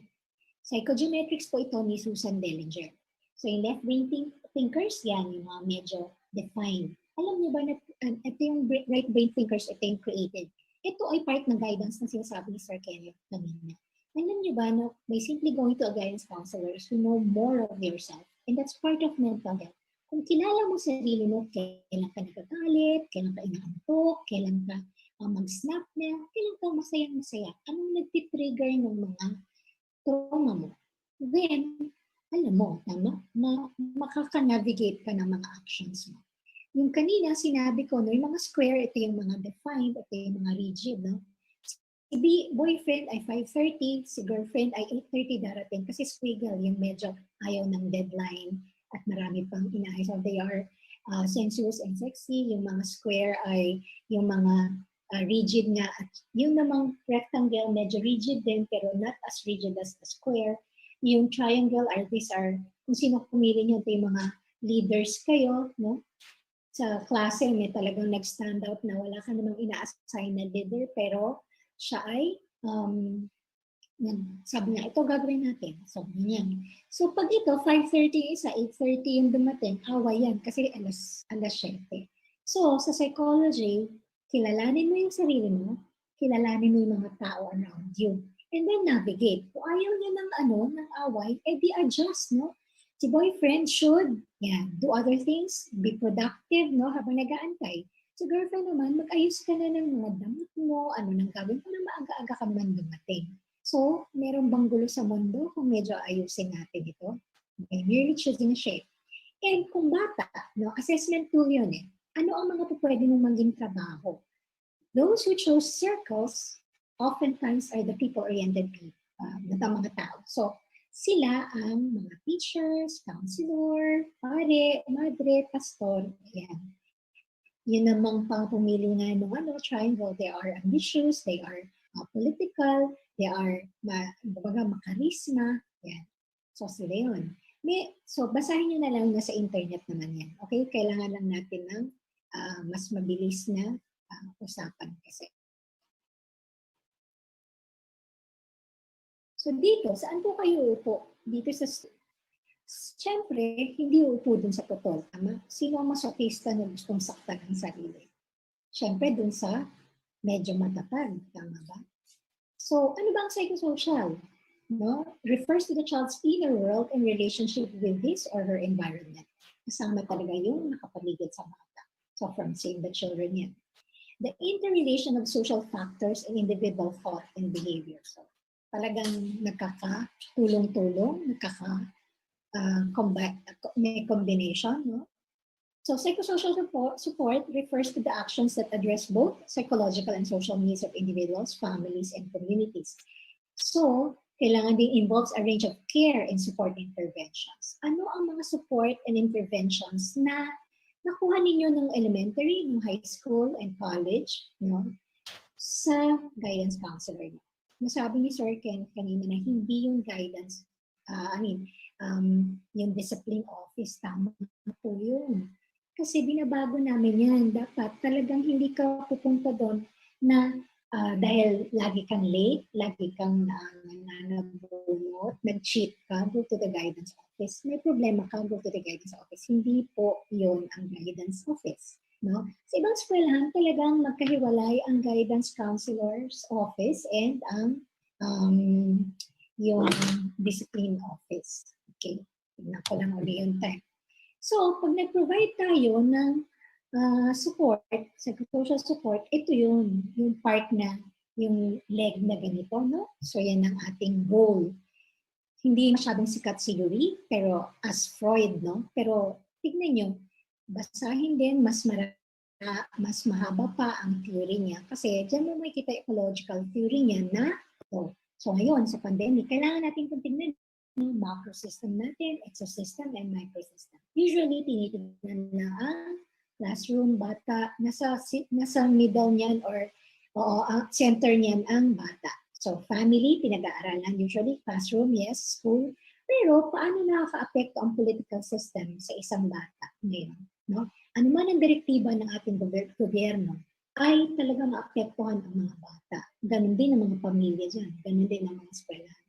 Psychogeometrics po ito ni Susan Dellinger. So, yung left brain thinkers, yan, yung mga medyo defined. Alam niyo ba na ito yung right brain thinkers, ito yung created. Ito ay part ng guidance na sinasabi ni Sir Kenneth kanina. Alam niyo ba na by simply going to a guidance counselor, you know more of yourself. And that's part of mental health. Kung kilala mo sarili mo, kailan ka nagagalit, kailan ka inaantok, kailan ka mag-snap na, kailan ka masayang-masaya, anong nagtitrigger ng mga trauma mo, then, alam mo, makaka-navigate ka ng mga actions mo. Yung kanina, sinabi ko, no, yung mga square, ito yung mga defined, ito yung mga rigid. No? Si boyfriend ay 5:30, si girlfriend ay 8:30 darating kasi squiggle, yung medyo ayaw ng deadline at marami pang inaayos. So they are sensuous and sexy. Yung mga square ay yung mga rigid nga. At yung namang rectangle, medyo rigid din, pero not as rigid as the square. Yung triangle, these are, kung sino pumili nyo, ito yung mga leaders kayo, no? Sa klase, may talagang nag-stand out na wala ka namang ina-assign na leader, pero siya ay, sabi niya, ito gagawin natin. So, yan. So, pag ito, 5:30 isa, 8:30 yung dumating, away yan, kasi alas 7. So, sa psychology, kilalanin mo yung sarili mo, kilalanin mo yung mga tao around you, and then navigate. Kung ayaw niya ng away, di adjust, no? Si boyfriend should, do other things, be productive, no, habang nag-aantay. Si girlfriend naman, mag-ayos ka na ng mga damit mo, ano nang gawin mo na maaga-aga ka naman dumating. So, meron bang gulo sa mundo kung medyo ayusin natin ito? By merely choosing a shape. And kung bata, no, assessment tool yun eh. Ano ang mga pwede mong maging trabaho? Those who chose circles oftentimes are the people-oriented people, mga tao. So, sila ang mga teachers, counselor, pare, madre, pastor, yan. Yun namang pumili nga ng triangle, they are ambitious, they are political, they are makarisma, yan. So, sila yun. So, basahin nyo na lang na sa internet naman yan. Okay? Kailangan lang natin ng mas mabilis na usapan kasi. So dito, saan po kayo upo? Dito sa, siyempre, hindi upo dun sa putol. Tama? Sino ang masokista na gustong saktan ang sarili? Siyempre, dun sa medyo matatag. Tama ba? So, ano ba ang psychosocial? No? Refers to the child's inner world in relationship with his or her environment. Kasama talaga yung nakapaligid sa bata. So, from seeing the children yan. The interrelation of social factors and individual thought and behavior. So, talagang nagkaka-tulong-tulong, may combination. No? So psychosocial support refers to the actions that address both psychological and social needs of individuals, families, and communities. So, kailangan din involves a range of care and support interventions. Ano ang mga support and interventions na nakuha ninyo ng elementary, ng high school, and college, no? Sa guidance counselor niyo? Nasabi ni Sir Ken kanina na hindi yung guidance, yung discipline office, tama po yun. Kasi binabago namin yan. Dapat talagang hindi ka pupunta doon na dahil lagi kang late, lagi kang nanabunot, nag-cheat ka, go to the guidance office. May problema ka, go to the guidance office. Hindi po yun ang guidance office. No? Sa ibang eskwelahan, talagang magkahiwalay ang guidance counselor's office and ang yung discipline office. Okay, tignan ko lang ulit yung time. So, pag nag-provide tayo ng support, psychosocial support, ito yung part na, yung leg na ganito, no? So, yan ang ating goal. Hindi masyadong sikat si Yuri, pero as Freud, no? Pero, tignan nyo, basahin din, mas mahaba pa ang theory niya. Kasi dyan mo makikita ecological theory niya na, so ngayon sa pandemic, kailangan natin kung tignan macro system natin, exosystem, and microsystem. Usually, tinitignan na ang classroom, bata, nasa middle niyan or center niyan ang bata. So, family, pinag-aaralan. Usually, classroom, yes, school. Pero, paano nakaka-apekto ang political system sa isang bata ngayon? No? Ano man ang direktiba ng ating gobyerno, ay talagang maapektuhan ang mga bata. Ganon din ang mga pamilya dyan. Ganon din ang mga eskwelahan.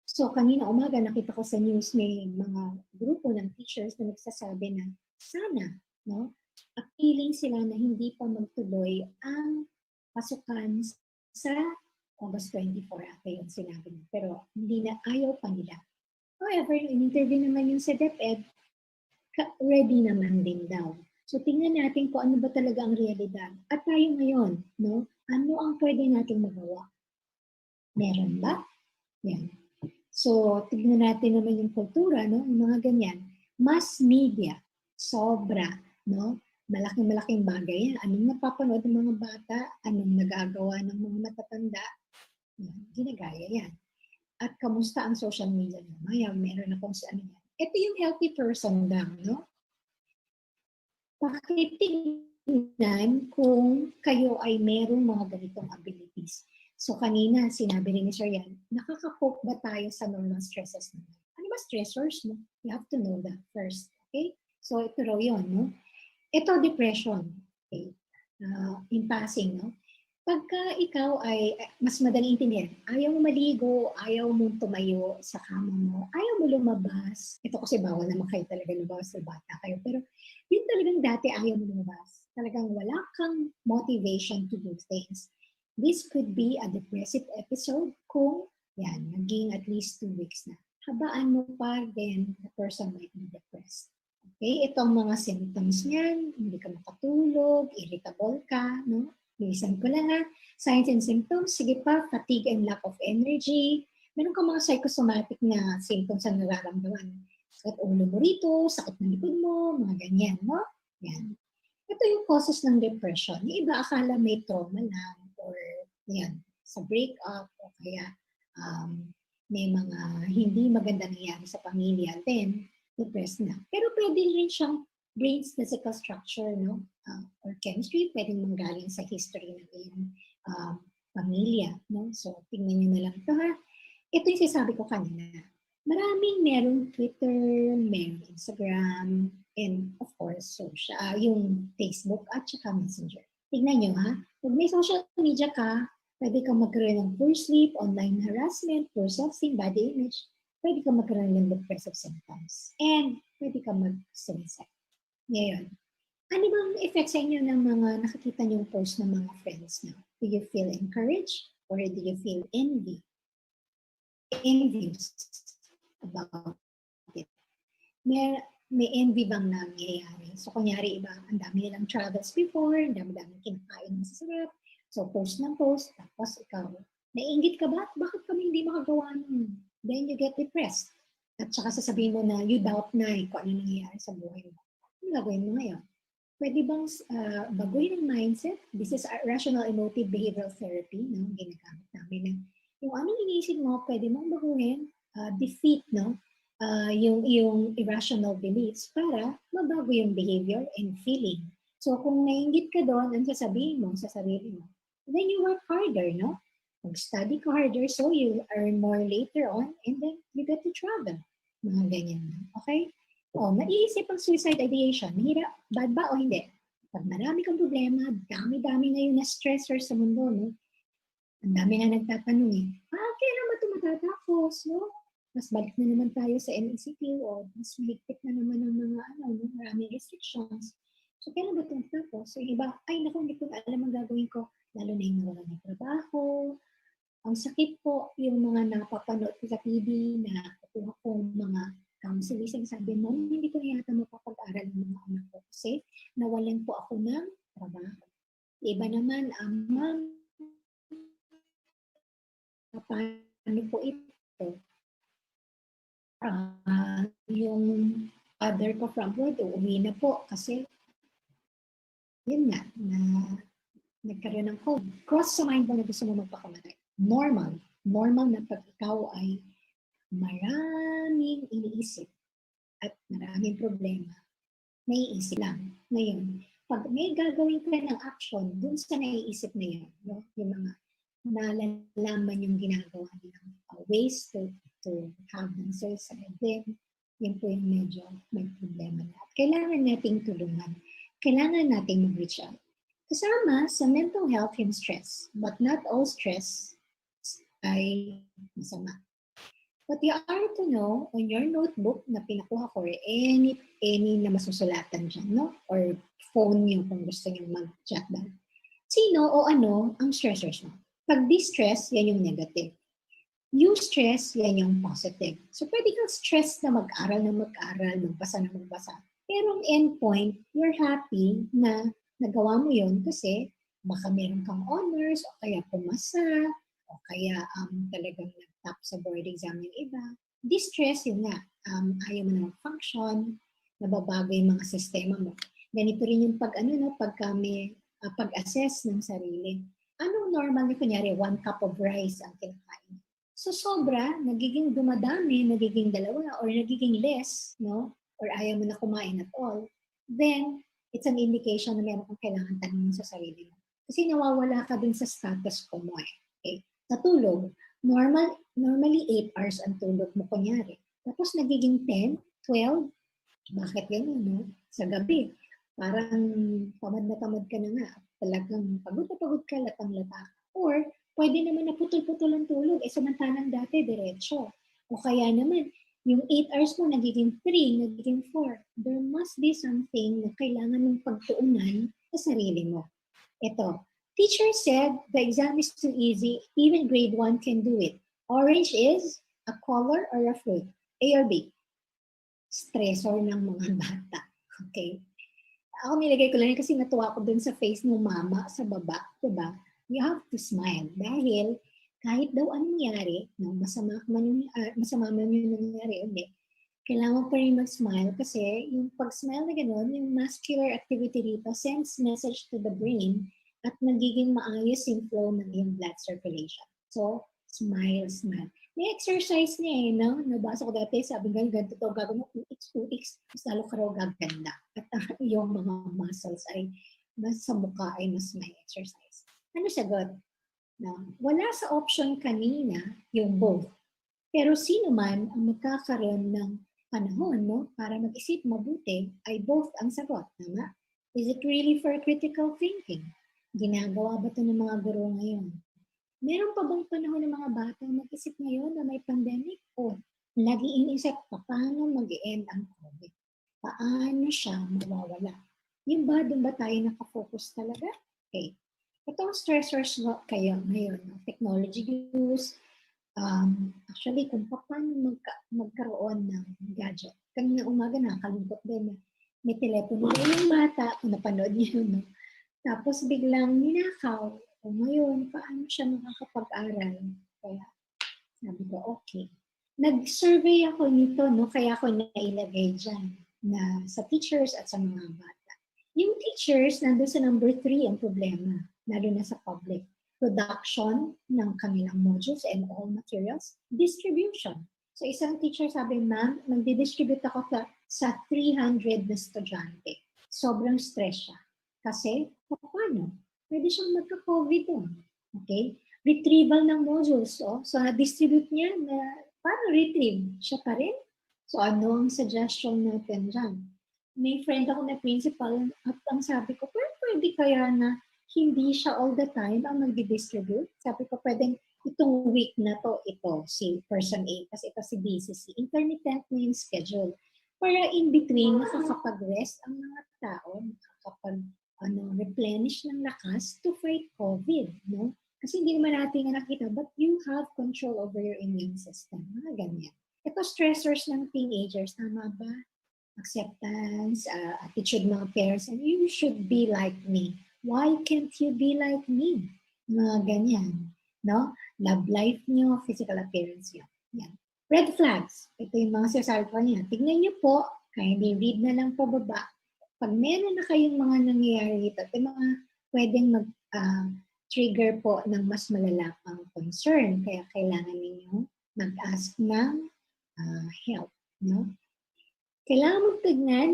So, kanina umaga, nakita ko sa news, may mga grupo ng teachers na nagsasabi na sana, no, appealing sila na hindi pa magtuloy ang pasukan sa August 24 ata yung sinabi niya. Pero hindi na, ayaw pa nila. However, in-interview naman yung sa DepEd, ready naman din daw. So, tingnan natin kung ano ba talaga ang realidad. At tayo ngayon, no, ano ang pwede nating magawa? Meron ba? Yan. So, tignan natin naman yung kultura, no? Yung mga ganyan. Mass media, sobra, no? Malaking-malaking bagay yan. Anong napapanood ng mga bata? Anong nagagawa ng mga matatanda? Ginagaya yan. At kamusta ang social media nyo? Maya, meron akong sa ano yan. Ito yung healthy person lang, no? Pakitignan kung kayo ay merong mga ganitong abilities. So kanina, sinabi rin ni Sir Yan, nakaka-cope ba tayo sa normal stresses naman? Ano ba stressors mo? You have to know that first. Okay? So ito raw yun, no? Ito, depression. Okay? In passing, no? Pagka ikaw ay, mas madaling intindihan, ayaw mo maligo, ayaw mo tumayo sa kama mo, ayaw mo lumabas. Ito kasi bawal naman kayo talaga lumabas sa bata kayo. Pero yun talagang dati ayaw mo lumabas. Talagang wala kang motivation to do things. This could be a depressive episode kung yan, naging at least 2 weeks na. Habaan mo pa, then the person might be depressed. Okay, itong mga symptoms niyan, hindi ka makatulog, irritable ka, no? Bilisan ko lang ha. Signs and symptoms, sige pa, fatigue and lack of energy. Meron ka mga psychosomatic na symptoms na nararamdaman. Sakit ulo mo rito, sakit ng likod mo, mga ganyan, no? Yan. Ito yung causes ng depression. Yung iba akala may trauma lang or yan, sa breakup o kaya may mga hindi maganda nangyari sa pamilya, then depressed na. Pero pwede rin siyang brain's physical structure, no? Or chemistry, pwedeng manggaling sa history ng iyong pamilya, no? So, tingnan nyo na lang ito, ha? Ito yung sinasabi ko kanina. Maraming merong Twitter, merong Instagram, and of course, social, yung Facebook at saka Messenger. Tingnan nyo, ha? Pag may social media ka, pwede kang magkaroon ng poor sleep, online harassment, poor self-esteem, body image, pwede kang magkaroon ng depressive symptoms, and pwede kang mag-suicide. Ngayon, ano bang effect sa inyo ng mga nakikita niyong post ng mga friends nyo? Do you feel encouraged or do you feel envious about it? May envy bang nangyayari? So, kunyari iba, ang dami nilang travels before, ang dami-dami kinakain ng masasarap. So, post ng post, tapos ikaw, naiingit ka ba? Bakit kami hindi makagawa nun? Then you get depressed. At saka sasabihin mo na you doubt na kung ano nangyayari sa buhay mo. Ano gagawin mo ngayon? Pwede bang baguhin ang mindset? This is rational emotive behavioral therapy, no? Ginagamit namin na yung anong iniisip mo, pwede mong baguhin, defeat, no? Yung irrational beliefs para mabago yung behavior and feeling. So kung nainggit ka doon, ang sasabihin mo sa sarili mo, then you work harder, no? Mag-study ka harder so you earn more later on and then you get to travel. Mga ganyan. Okay? O, maiisip ang suicide ideation. Mahirap, bad ba o hindi? Pag marami kang problema, dami-dami ngayon na stressor sa mundo, no? Ang dami na nagtatanong kailan ba ito matatapos, no? Mas balik na naman tayo sa MECQ o mas mahigpit na naman ang mga, maraming restrictions. So, kailan ba ito matatapos? So, iba, naku, hindi ko alam ang gagawin ko. Lalo na yung nawala ng trabaho. Ang sakit po, yung mga napapanood ko sa TV na kukuha kong mga counseling, sabi mo, hindi ko yata mapapag-aral ng mga anak ko kasi nawalan po ako ng trabaho. Iba naman, paano po ito? Yung other ko from work, uuwi na po kasi yun nga, na nagkaroon ng COVID. Cross sa mind mo na gusto mo magpakamatay. Normal na pag ikaw ay maraming iniisip at maraming problema, naiisip lang. Ngayon, pag may gagawin ka ng action dun sa naiisip na yun, no? Yung mga nalalaman yung ginagawa nilang ways to have them suicide, then yun po yung medyo may problema na. Kailangan nating tulungan. Kailangan nating mag-reach out. Kasama sa mental health yung stress, but not all stress ay masama. But you are to know on your notebook na pinakuha ko or any na masusulatan dyan, no? Or phone nyo kung gusto nyo mag-chat down. Sino o ano ang stressors mo? Pag distress, yan yung negative. Yung stress, yan yung positive. So pwede kang stress na mag-aral, magbasa na magbasa. Pero ang endpoint, you're happy na nagawa mo yun kasi baka meron kang honors o kaya pumasa o kaya talagang nag-top sa board exam yung iba. Distress, yun nga, ayaw mo na mag-function, nababago yung mga sistema mo. Ganito rin yung pag-assess ng sarili. Anong normal na kunyari, 1 cup of rice ang kinakain? So sobra, nagiging dumadami, nagiging 2, or nagiging less, no? Or ayaw mo na kumain at all, then it's an indication na meron kang kailangan tanongin sa sarili mo. Kasi nawawala ka dun sa status quo mo eh. Okay? Sa tulog, normally 8 hours ang tulog mo kunyari. Tapos nagiging 10, 12, bakit ganun, no? Sa gabi, parang tamad na tamad ka na nga. Talagang pagod na pagod ka, latang-lata. Or pwede naman na putol-putol ang tulog, samantalang dati diretso. O kaya naman, yung 8 hours mo nagiging 3, nagiging 4. There must be something na kailangan mong pagtuunan sa sarili mo. Ito, teacher said the exam is too easy, even grade 1 can do it. Orange is a color or a fruit? A or B? Stressor ng mga bata. Okay? Ako nilagay ko lang kasi natuwa ko dun sa face ng mama sa baba. Diba? You have to smile. Dahil kahit daw anong nangyari, no, masama man yung nangyari, hindi, kailangan pa rin mag-smile kasi yung pag-smile na gano'n, yung muscular activity dito sends message to the brain at nagiging maayos yung flow ng yung blood circulation. So, smile, smile. May exercise niya eh, no? Nabasa ko dati, sabi nga, ganito to, gagawin mo 2x, mas lalo ka raw gaganda. At yung mga muscles ay, sa mukha ay mas may exercise. Ano sagot? No? Wala sa option kanina yung both. Pero sino man ang magkakaroon ng panahon, no, para mag-isip mabuti, ay both ang sagot. Tama? Is it really for critical thinking? Ginagawa ba ito ng mga guro ngayon? Meron pa bang panahon ng mga bata mag-isip ngayon na may pandemic? O lagi iniisip, paano mag-end ang COVID? Paano siya mawawala? Yung ba, doon ba tayo nakafocus talaga? Okay. Itong stressors kayo ngayon, technology use, actually kung paano magkaroon ng gadget. Kanina umaga nakakalungkot din na may telepono na yung bata, kung napanood niyo yun, no? Tapos biglang ninakaw. O ngayon, paano siya makakapag-aral? Kaya sabi ko, okay. Nag-survey ako nito, no? Kaya ako nailagay dyan na sa teachers at sa mga bata. Yung teachers, nandun sa number 3 ang problema, lalo na sa public. Production ng kanilang modules and all materials. Distribution. So isang teacher sabi, ma'am, magdi-distribute ako sa 300 na estudyante. Sobrang stress siya. Kasi, paano? Pwede siyang magka-COVID doon. Okay? Retrieval ng modules. Oh. So, na-distribute niya na, paano retrieve? Siya pa rin? So, ano ang suggestion natin dyan? May friend ako na principal at ang sabi ko, pwede kaya na hindi siya all the time ang mag-distribute? Sabi ko, pwedeng itong week na to, ito, si person A, kasi ito si BCC. Intermittent na yung schedule. Para in between, nakakapag-rest ang mga tao, replenish ng lakas to fight COVID, no? Kasi hindi naman natin nakita, but you have control over your immune system. Mga ganyan. Ito stressors ng teenagers, tama ba? Acceptance, attitude mga parents, and you should be like me. Why can't you be like me? Mga ganyan, no? Love life nyo, physical appearance nyo. Yan. Red flags. Ito yung mga sinasabi ko niya. Tignan nyo po, kindly read na lang pababa. Pag meron na kayong mga nangyayari dito, ito mga pwedeng mag-trigger po ng mas malala pang concern. Kaya kailangan ninyo mag-ask ng help. No? Kailangan mong tignan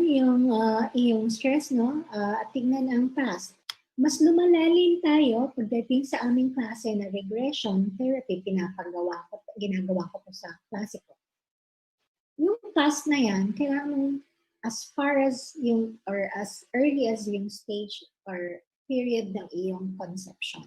yung stress, no? At tignan ang past. Mas lumalalim tayo pagdating sa aming klase na regression therapy, ginagawa ko po sa klase ko. Yung past na yan, kailangan mong as far as yung, or as early as yung stage or period ng iyong conception.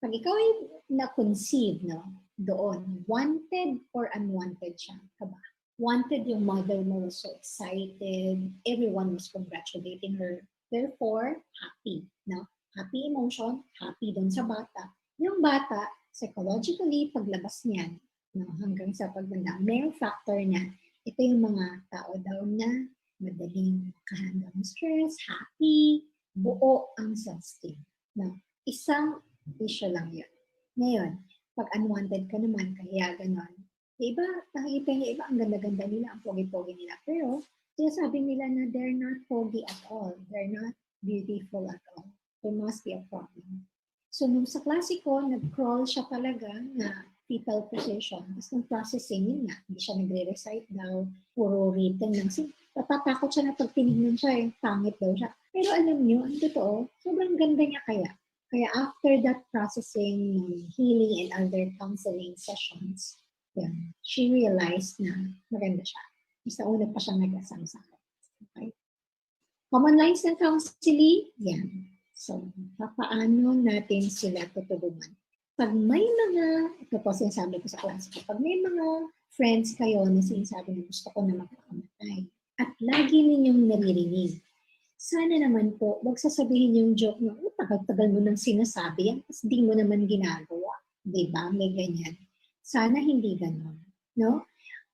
Pag ikaw ay na-conceive, no, doon, wanted or unwanted siya, kaba? Wanted yung mother mo was so excited, everyone was congratulating her, therefore, happy, no? Happy emotion, happy doon sa bata. Yung bata, psychologically, paglabas niyan, no, hanggang sa pagtanda, may factor na, ito yung mga tao daw na madaling makahandle ng stress, happy, buo ang self-esteem. No? Isang issue lang yun. Ngayon, pag unwanted ka naman, kaya ganon, iba, nakikita niya iba, ang ganda-ganda nila, ang pogi-pogi nila. Pero, sinasabi nila na they're not pogi at all. They're not beautiful at all. There must be a problem. So, nung sa klase ko, nag-crawl siya talaga na fetal position. Tapos nung processing, yun nga, hindi siya nagre-recite daw, puro written lang. Natatakot siya na pag tinignan siya, pangit daw siya. Pero alam niyo, ang totoo, sobrang ganda niya kaya. Kaya after that processing, healing and other counseling sessions, yan, she realized na maganda siya. Mas nauna pa siya nag-asam sa akin. Okay? Common lines ng counseling, yan. So, paano natin sila tutulungan? Pag may mga, ito po sinasabi ko sa klase ko, pag may mga friends kayo na sinasabi na gusto ko na magpakamatay, at lagi ninyong naririnig, sana naman po, wag sasabihin yung joke na, tagal-tagal mo nang sinasabi yan, tapos di mo naman ginagawa. Diba? May ganyan. Sana hindi ganon. No?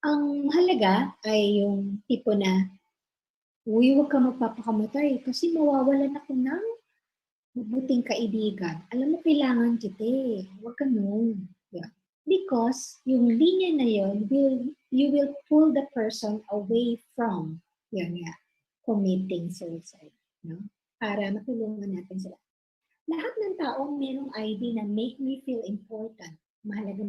Ang mahalaga ay yung tipo na, huwag ka magpapakamatay kasi mawawalan ako ng mabuting kaibigan. Alam mo, kailangan kita eh. Huwag ka nun. Yeah. Because yung linya na yun, you will pull the person away from committing suicide. No? Para matulungan natin sila. Lahat ng tao merong ID na make me feel important. Mahalaga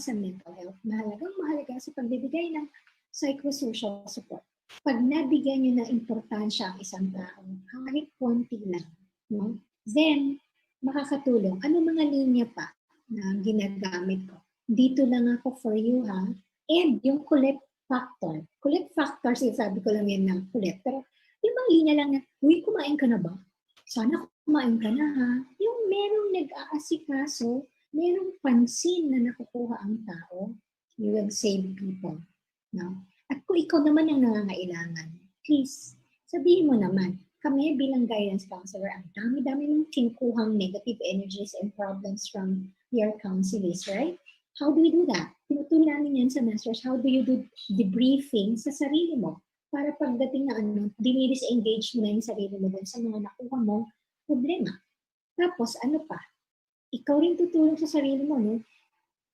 sa mental health. Mahalaga sa pagbibigay ng psychosocial support. Pag nabigyan nyo ng importansya ang isang tao, kahit konti lang, no? Then, makakatulong. Ano mga linya pa na ginagamit ko? Dito lang ako for you, ha? And yung kulit factor. Kulit factor, sinasabi ko lang yan ng kulit. Pero yung mga linya lang na, uy, kumain ka na ba? Sana kumain ka na, ha? Yung merong nag-aasikaso, merong pansin na nakukuha ang tao, you will save people. No? At kung ikaw naman ang nangangailangan, please, sabihin mo naman, kami bilang guidance counselor, ang dami-dami mong kinukuhang negative energies and problems from your counselees, right? How do we do that? Tinutulong namin yan sa masters. How do you do debriefing sa sarili mo? Para pagdating na dinidisengage mo na yung sarili mo dun sa mga nakuha mo problema. Tapos, ano pa? Ikaw rin tutulong sa sarili mo, no?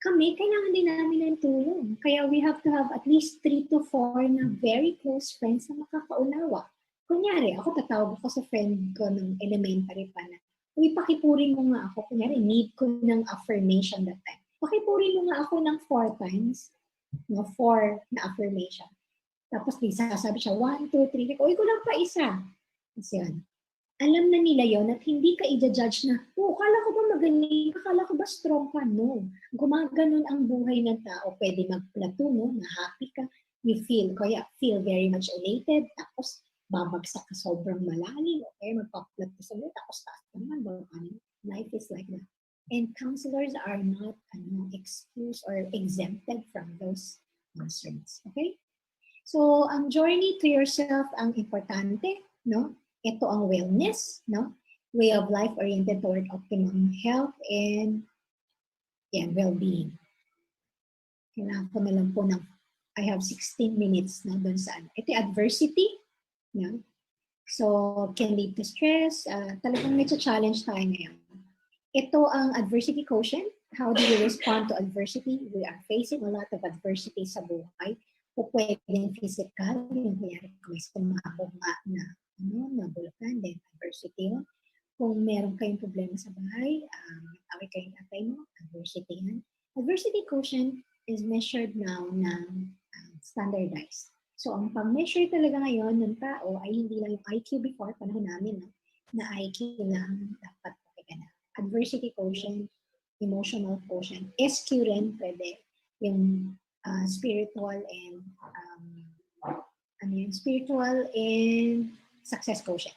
Kami, kailangan din namin ng tulong. Kaya we have to have at least 3 to 4 na very close friends na makakaunawa. Kunyari, ako tatawag ako sa friend ko ng elementary pa na, uy, pakipurin mo nga ako. Kunyari, need ko ng affirmation that time. Pakipurin mo nga ako ng 4 times. No, 4 na affirmation. Tapos, sasabi siya, 1, 2, 3, uy, ko lang pa isa. Kasi yan. Alam na nila yon at hindi ka i-judge na, kala ko ba magaling ka, kala ko ba strong ka? No. Gumaganon ang buhay ng tao. Pwede mag-plateau, no? Na happy ka. You feel very much elated. Tapos, babagsak ka sobrang malalim. Okay, magpa-plateau sa mga. Tapos, taas naman. Life is like that. And counselors are not excused or exempted from those concerns. Okay? So, ang journey to yourself ang importante, no? Ito ang wellness, no? Way of life oriented toward optimum health and well-being. Kailangan ko na lang po ng, I have 16 minutes na doon sa ano. Ito adversity, no? So, can lead to stress. Talagang medyo challenge tayo ngayon. Ito ang adversity quotient. How do you respond to adversity? We are facing a lot of adversity sa buhay. O pwedeng physical, yung kanyari kung may sumabog na nabulukan, then adversity. Kung meron kayong problema sa bahay, away kayong atay mo, adversity yan. Adversity quotient is measured now ng standardized. So, ang pang-measure talaga ngayon ng tao ay hindi lang yung IQ before, panahon namin, no? Na IQ lang dapat pakinggan. Adversity quotient, emotional quotient, SQ rin pwede. Yung spiritual and spiritual and success quotient.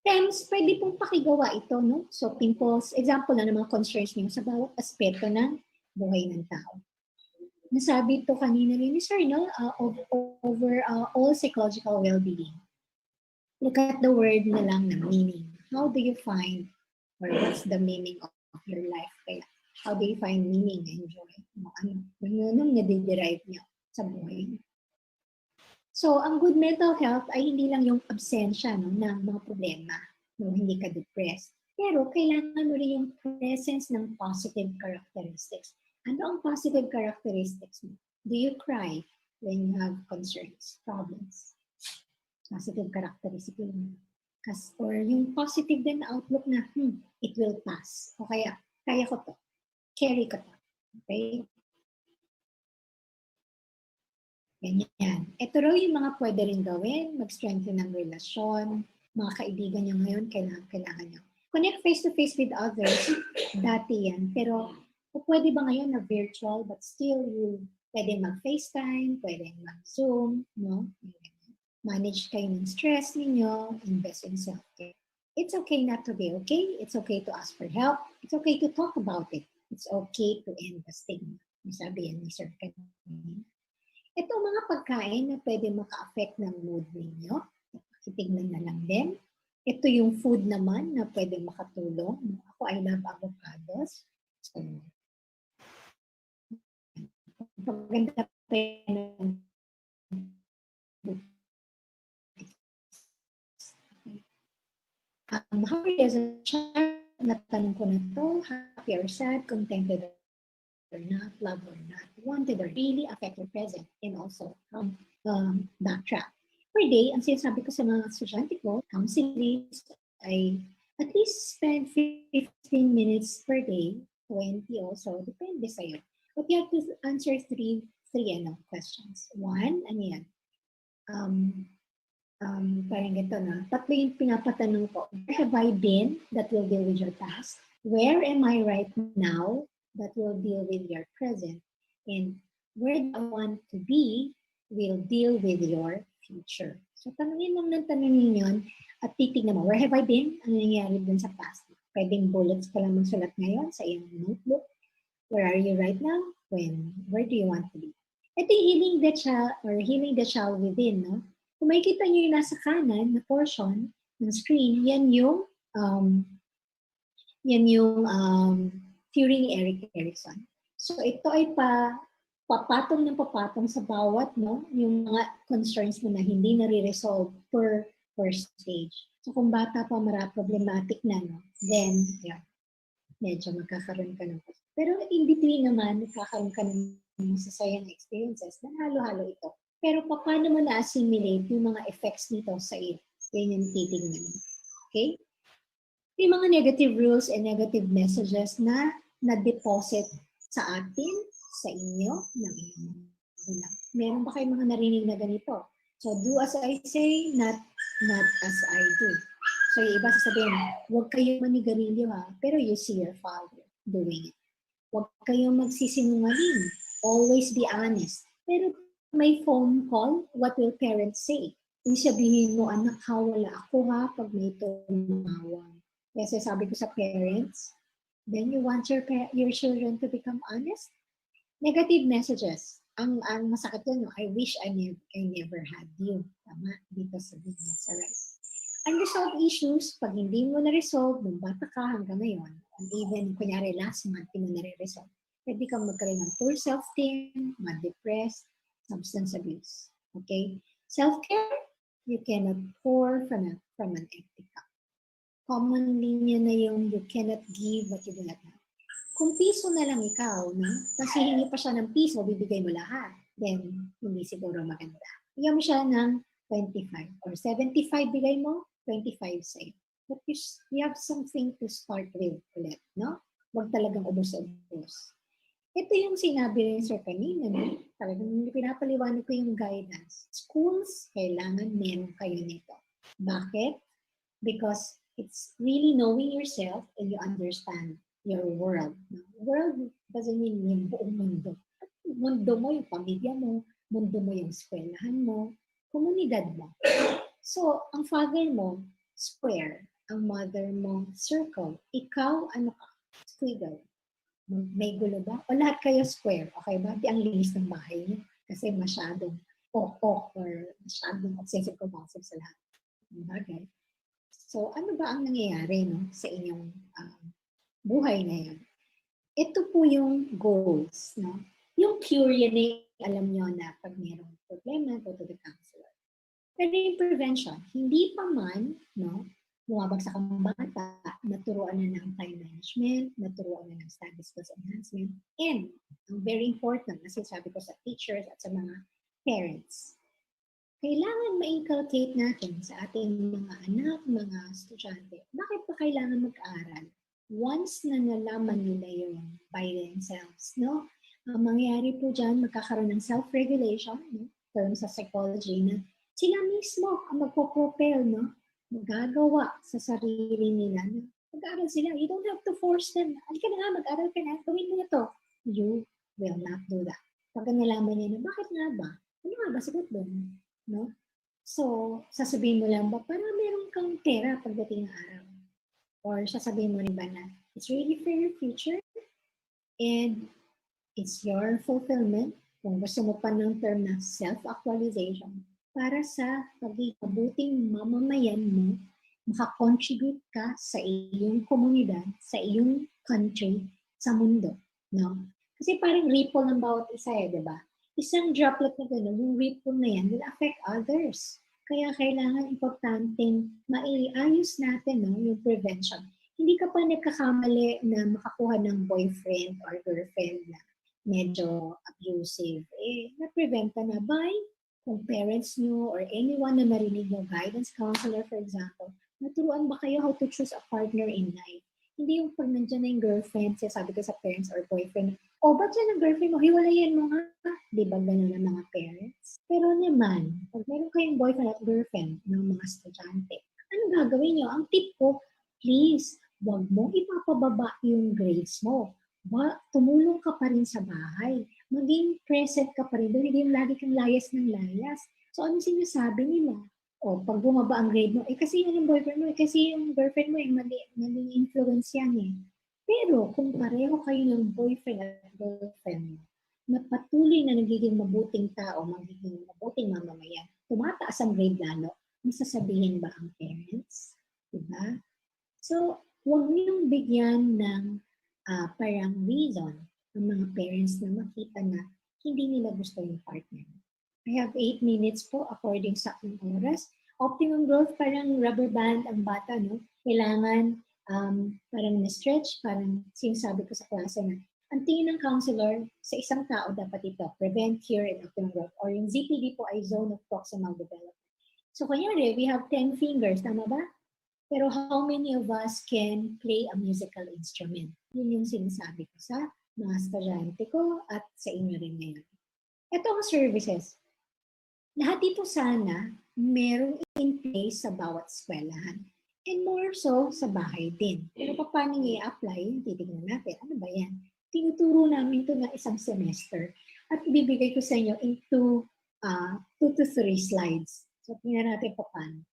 Times, pwede pong pakigawa ito, no? So, pimples, example na ng mga concerns niyo sa bawat aspeto ng buhay ng tao. Nasabi ito kanina rin ni Sir, no? Over all psychological well-being. Look at the word na lang na meaning. How do you find, or what's the meaning of your life? Kaya, how do you find meaning and joy? Anong nadiderive niyo sa buhay? So, ang good mental health ay hindi lang yung absensya, no, ng mga problema. No, hindi ka depressed. Pero kailangan mo rin yung presence ng positive characteristics. Ano ang positive characteristics mo? Do you cry when you have concerns, problems? Positive characteristic yun. Or yung positive din na outlook na, it will pass. O kaya ko to. Carry ko to. Okay? Ganyan. Ito raw yung mga pwede rin gawin, mag-strengthen ng relasyon, mga kaibigan nyo ngayon, kailangan nyo. Connect face-to-face with others, dati yan. Pero pwede ba ngayon na virtual, but still pwede mag-FaceTime, pwede mag-Zoom, no? Manage kayo ng stress ninyo, invest in self-care. It's okay not to be okay. It's okay to ask for help. It's okay to talk about it. It's okay to end the stigma. Sabi yan ni Sir kanina. Ito mga pagkain na pwede maka-affect ng mood ninyo. Itignan na lang din. Ito yung food naman na pwede makatulong. Ako, I love avocados. So, paganda pa yun. How are you as a child? Natanong ko na to. Happy or sad, contented or not, love or not, wanted or really affect your present, and also backtrack. Per day, ang sinasabi ko sa mga estudyante ko, counseling ay at least spend 15 minutes per day, 20 also, depende sa'yo. But you have to answer three questions. One, ano yan? Parang ito na. Tatlo yung pinapatanong ko. Where have I been? That will deal with your past. Where am I right now? That will deal with your present. And where do I want to be will deal with your future. So, tanongin lang ng tanongin yun at titignan mo, where have I been? Ano nangyari dun sa past? Pwedeng bullets ka lang magsulat ngayon sa iyong notebook. Where are you right now? Where do you want to be? Ito yung healing the child within, no? Kung makikita nyo yung nasa kanan na portion ng screen, yan yung theory ni Eric Erikson. So ito ay papatong sa bawat, no, yung mga concerns mo na hindi nare-resolve per stage. So kung bata pa problematic na, no, then medyo magkakaroon ka ng. Pero in between naman, magkakaroon ka ng masasayang experiences na halo-halo ito. Pero paano mo na-assimilate yung mga effects nito sa iyo? Yan yung titignan mo. Okay? May mga negative rules and negative messages na na-deposit sa atin, sa inyo, ng inyong magulang. Meron ba kayong mga narinig na ganito? So, do as I say, not as I do. So, yung iba sasabihin, huwag kayong manigarilyo ha, pero you see your father doing it. Huwag kayong magsisinungaling. Always be honest. Pero may phone call, what will parents say? Kung sabihin mo, anak ha, wala ako ha, pag may tumawag. Kasi sabi ko sa parents, then you want your children to become honest? Negative messages. Ang masakit yun, no? I wish I never had you. Tama, dito sa business, alright. Unresolved issues, pag hindi mo na-resolve, nung bata ka hanggang ngayon, and even, kunyari, last month, hindi mo na-resolve, pwede kang magkaroon ng poor self-esteem, ma-depressed, substance abuse. Okay? Self-care, you cannot pour from an empty cup. Common linya na yung you cannot give what you do not have. Kung piso na lang ikaw, no? Kasi hingi pa siya ng piso, bibigay mo lahat. Then, hindi siguro maganda. Bigyan mo siya ng 25 or 75 bigay mo, 25 sa'yo. But you have something to start with ulit, no? Huwag talagang ubos-ubos. Ito yung sinabi rin Sir kanina, no? Talagang pinapaliwanag ko yung guidance. Schools, kailangan meron kayo nito. Bakit? Because it's really knowing yourself and you understand your world. No? World doesn't mean yung buong mundo. Mundo mo, yung pamilya mo, mundo mo yung eskwelahan mo, komunidad mo. So, ang father mo, square. Ang mother mo, circle. Ikaw, ano ka? Squiggle. May gulo ba? O lahat kayo square. Okay ba? Di ang linis ng bahay niyo. Kasi masyadong pokpok or masyadong obsessive compulsive sa lahat ng bagay. So, ano ba ang nangyayari no, sa inyong buhay ngayon? Ito po yung goals. No? Yung Q&A, alam nyo na pag mayroong problema, go to the counselor. Pero yung prevention, hindi pa man, no, bumabagsak ang bata, naturuan na ng time management, naturuan na ng study skills enhancement, and ang very important na sinasabi ko sa teachers at sa mga parents, kailangan ma-inculcate natin sa ating mga anak, mga estudyante, bakit pa kailangan mag-aral? Once na nalaman nila yun by themselves, no? Ang mangyayari po dyan, magkakaroon ng self-regulation, no? Term sa psychology na sila mismo ang magpo-propel, no? Magagawa sa sarili nila. No? Mag-aaral sila. You don't have to force them. Halika na nga, mag-aral ka na. Gawin mo na to. You will not do that. Pag nalaman niya na, bakit nga ba? Ano nga ba sagot doon? No? So, sasabihin mo lang ba, para meron kang pera pagdating ng araw? Or sasabihin mo rin ba na, it's really for your future and it's your fulfillment. Kung gusto mo pa ng term na self-actualization, para sa pagiging mabuting mamamayan mo, makakontribute ka sa iyong komunidad, sa iyong country, sa mundo. No? Kasi parang ripple ng bawat isa di ba? Isang droplet na gano'n, yung ripple na yan will affect others. Kaya kailangan importanteng maiayos natin no, yung prevention. Hindi ka pa nagkakamali na makakuha ng boyfriend or girlfriend na medyo abusive. Na-prevent ka na by kung parents nyo or anyone na narinig nyo, guidance counselor for example, naturuan ba kayo how to choose a partner in life? Hindi yung pag nandiyan na yung girlfriend, sabi ko sa parents or boyfriend, ba't yan ang girlfriend mo? Hiwalayan mo nga. Di ba ganun ang mga parents? Pero naman, pag meron kayong boyfriend at girlfriend ng mga estudyante, ano gagawin nyo? Ang tip ko, please, wag mo ipapababa yung grades mo. Tumulong ka pa rin sa bahay. Maging present ka pa rin doon. Hindi yung lagi kang layas ng layas. So, ano sinasabi nila? Pag bumaba ang grade mo, kasi yun yung boyfriend mo, kasi yung girlfriend mo, maling influence yan Pero kung pareho kayo ng boyfriend at girlfriend mo, na patuloy na nagiging mabuting tao, magiging mabuting mamamayan, tumataas ang grade lalo, masasabihin ba ang parents? Diba? So, huwag niyong bigyan ng parang reason ng mga parents na makita na hindi nila gusto yung partner. I have 8 minutes po according sa aking oras. Optimum growth, parang rubber band ang bata, no? Kailangan parang na-stretch, parang sinasabi ko sa klase na ang tingin ng counselor sa isang tao dapat ito, prevent, cure, and optimum growth. Or yung ZPD po ay zone of proximal development. So, kanyari, we have 10 fingers, tama ba? Pero how many of us can play a musical instrument? Yun yung sinasabi ko sa mga estudyante ko at sa inyo rin ngayon. Ito ang services. Lahat ito sana merong in place sa bawat eskwelahan. And more so, sa bahay din. Pero paano i-apply, titignan natin. Ano ba yan? Tinuturo namin ito na isang semester. At ibibigay ko sa inyo in 2 to 3 slides. So, tingnan natin paano.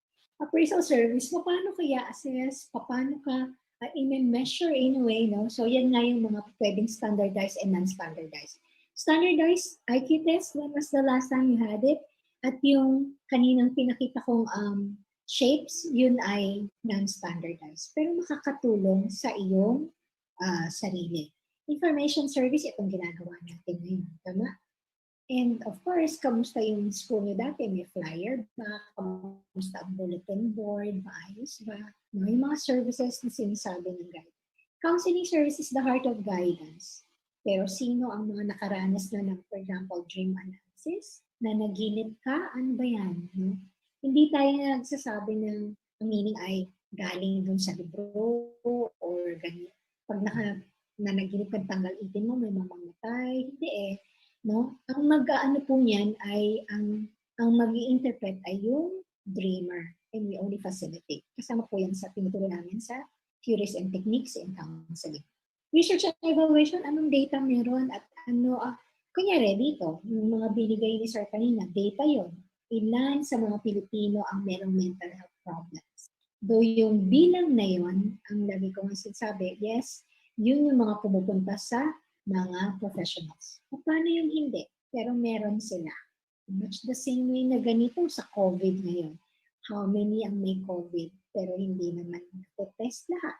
Appraisal service, paano kaya assess? Paano ka i-measure in a way, no? So, yan nga yung mga pwedeng standardized and non-standardized. Standardized IQ test, when was the last time you had it? At yung kaninang pinakita kong shapes, yun ay non-standardized. Pero makakatulong sa iyong sarili. Information service, itong ginagawa natin ngayon. Tama? And of course, kamusta yung school niyo dati? May flyer ba? Kamusta ang bulletin board? Maayos ba? No, yung mga services na sinasabi ng guide. Counseling service is the heart of guidance. Pero sino ang mga nakaranas na ng, for example, dream analysis? Na naginip ka? Ano ba yan? No? Hindi tayo nagsasabi ng ang meaning ay galing dun sa libro or ganyan. Pag nanaginip kang tanggal 18 mo, may mamamatay. Hindi eh. No? Ang mag-aano po niyan ay ang mag-i-interpret ay yung dreamer, and we only facilitate. Kasama po yan sa tinuturo namin sa theories and techniques in counseling. Research and evaluation, anong data meron at ano, kunyari dito, yung mga binigay ni Sir kanina, data yon. Ilan sa mga Pilipino ang merong mental health problems. Though yung bilang na yon, ang lagi ko nga sinasabi, yes, yun yung mga pumupunta sa mga professionals. Paano yung hindi? Pero meron sila. Much the same way na ganito sa COVID ngayon. How many ang may COVID pero hindi naman test lahat?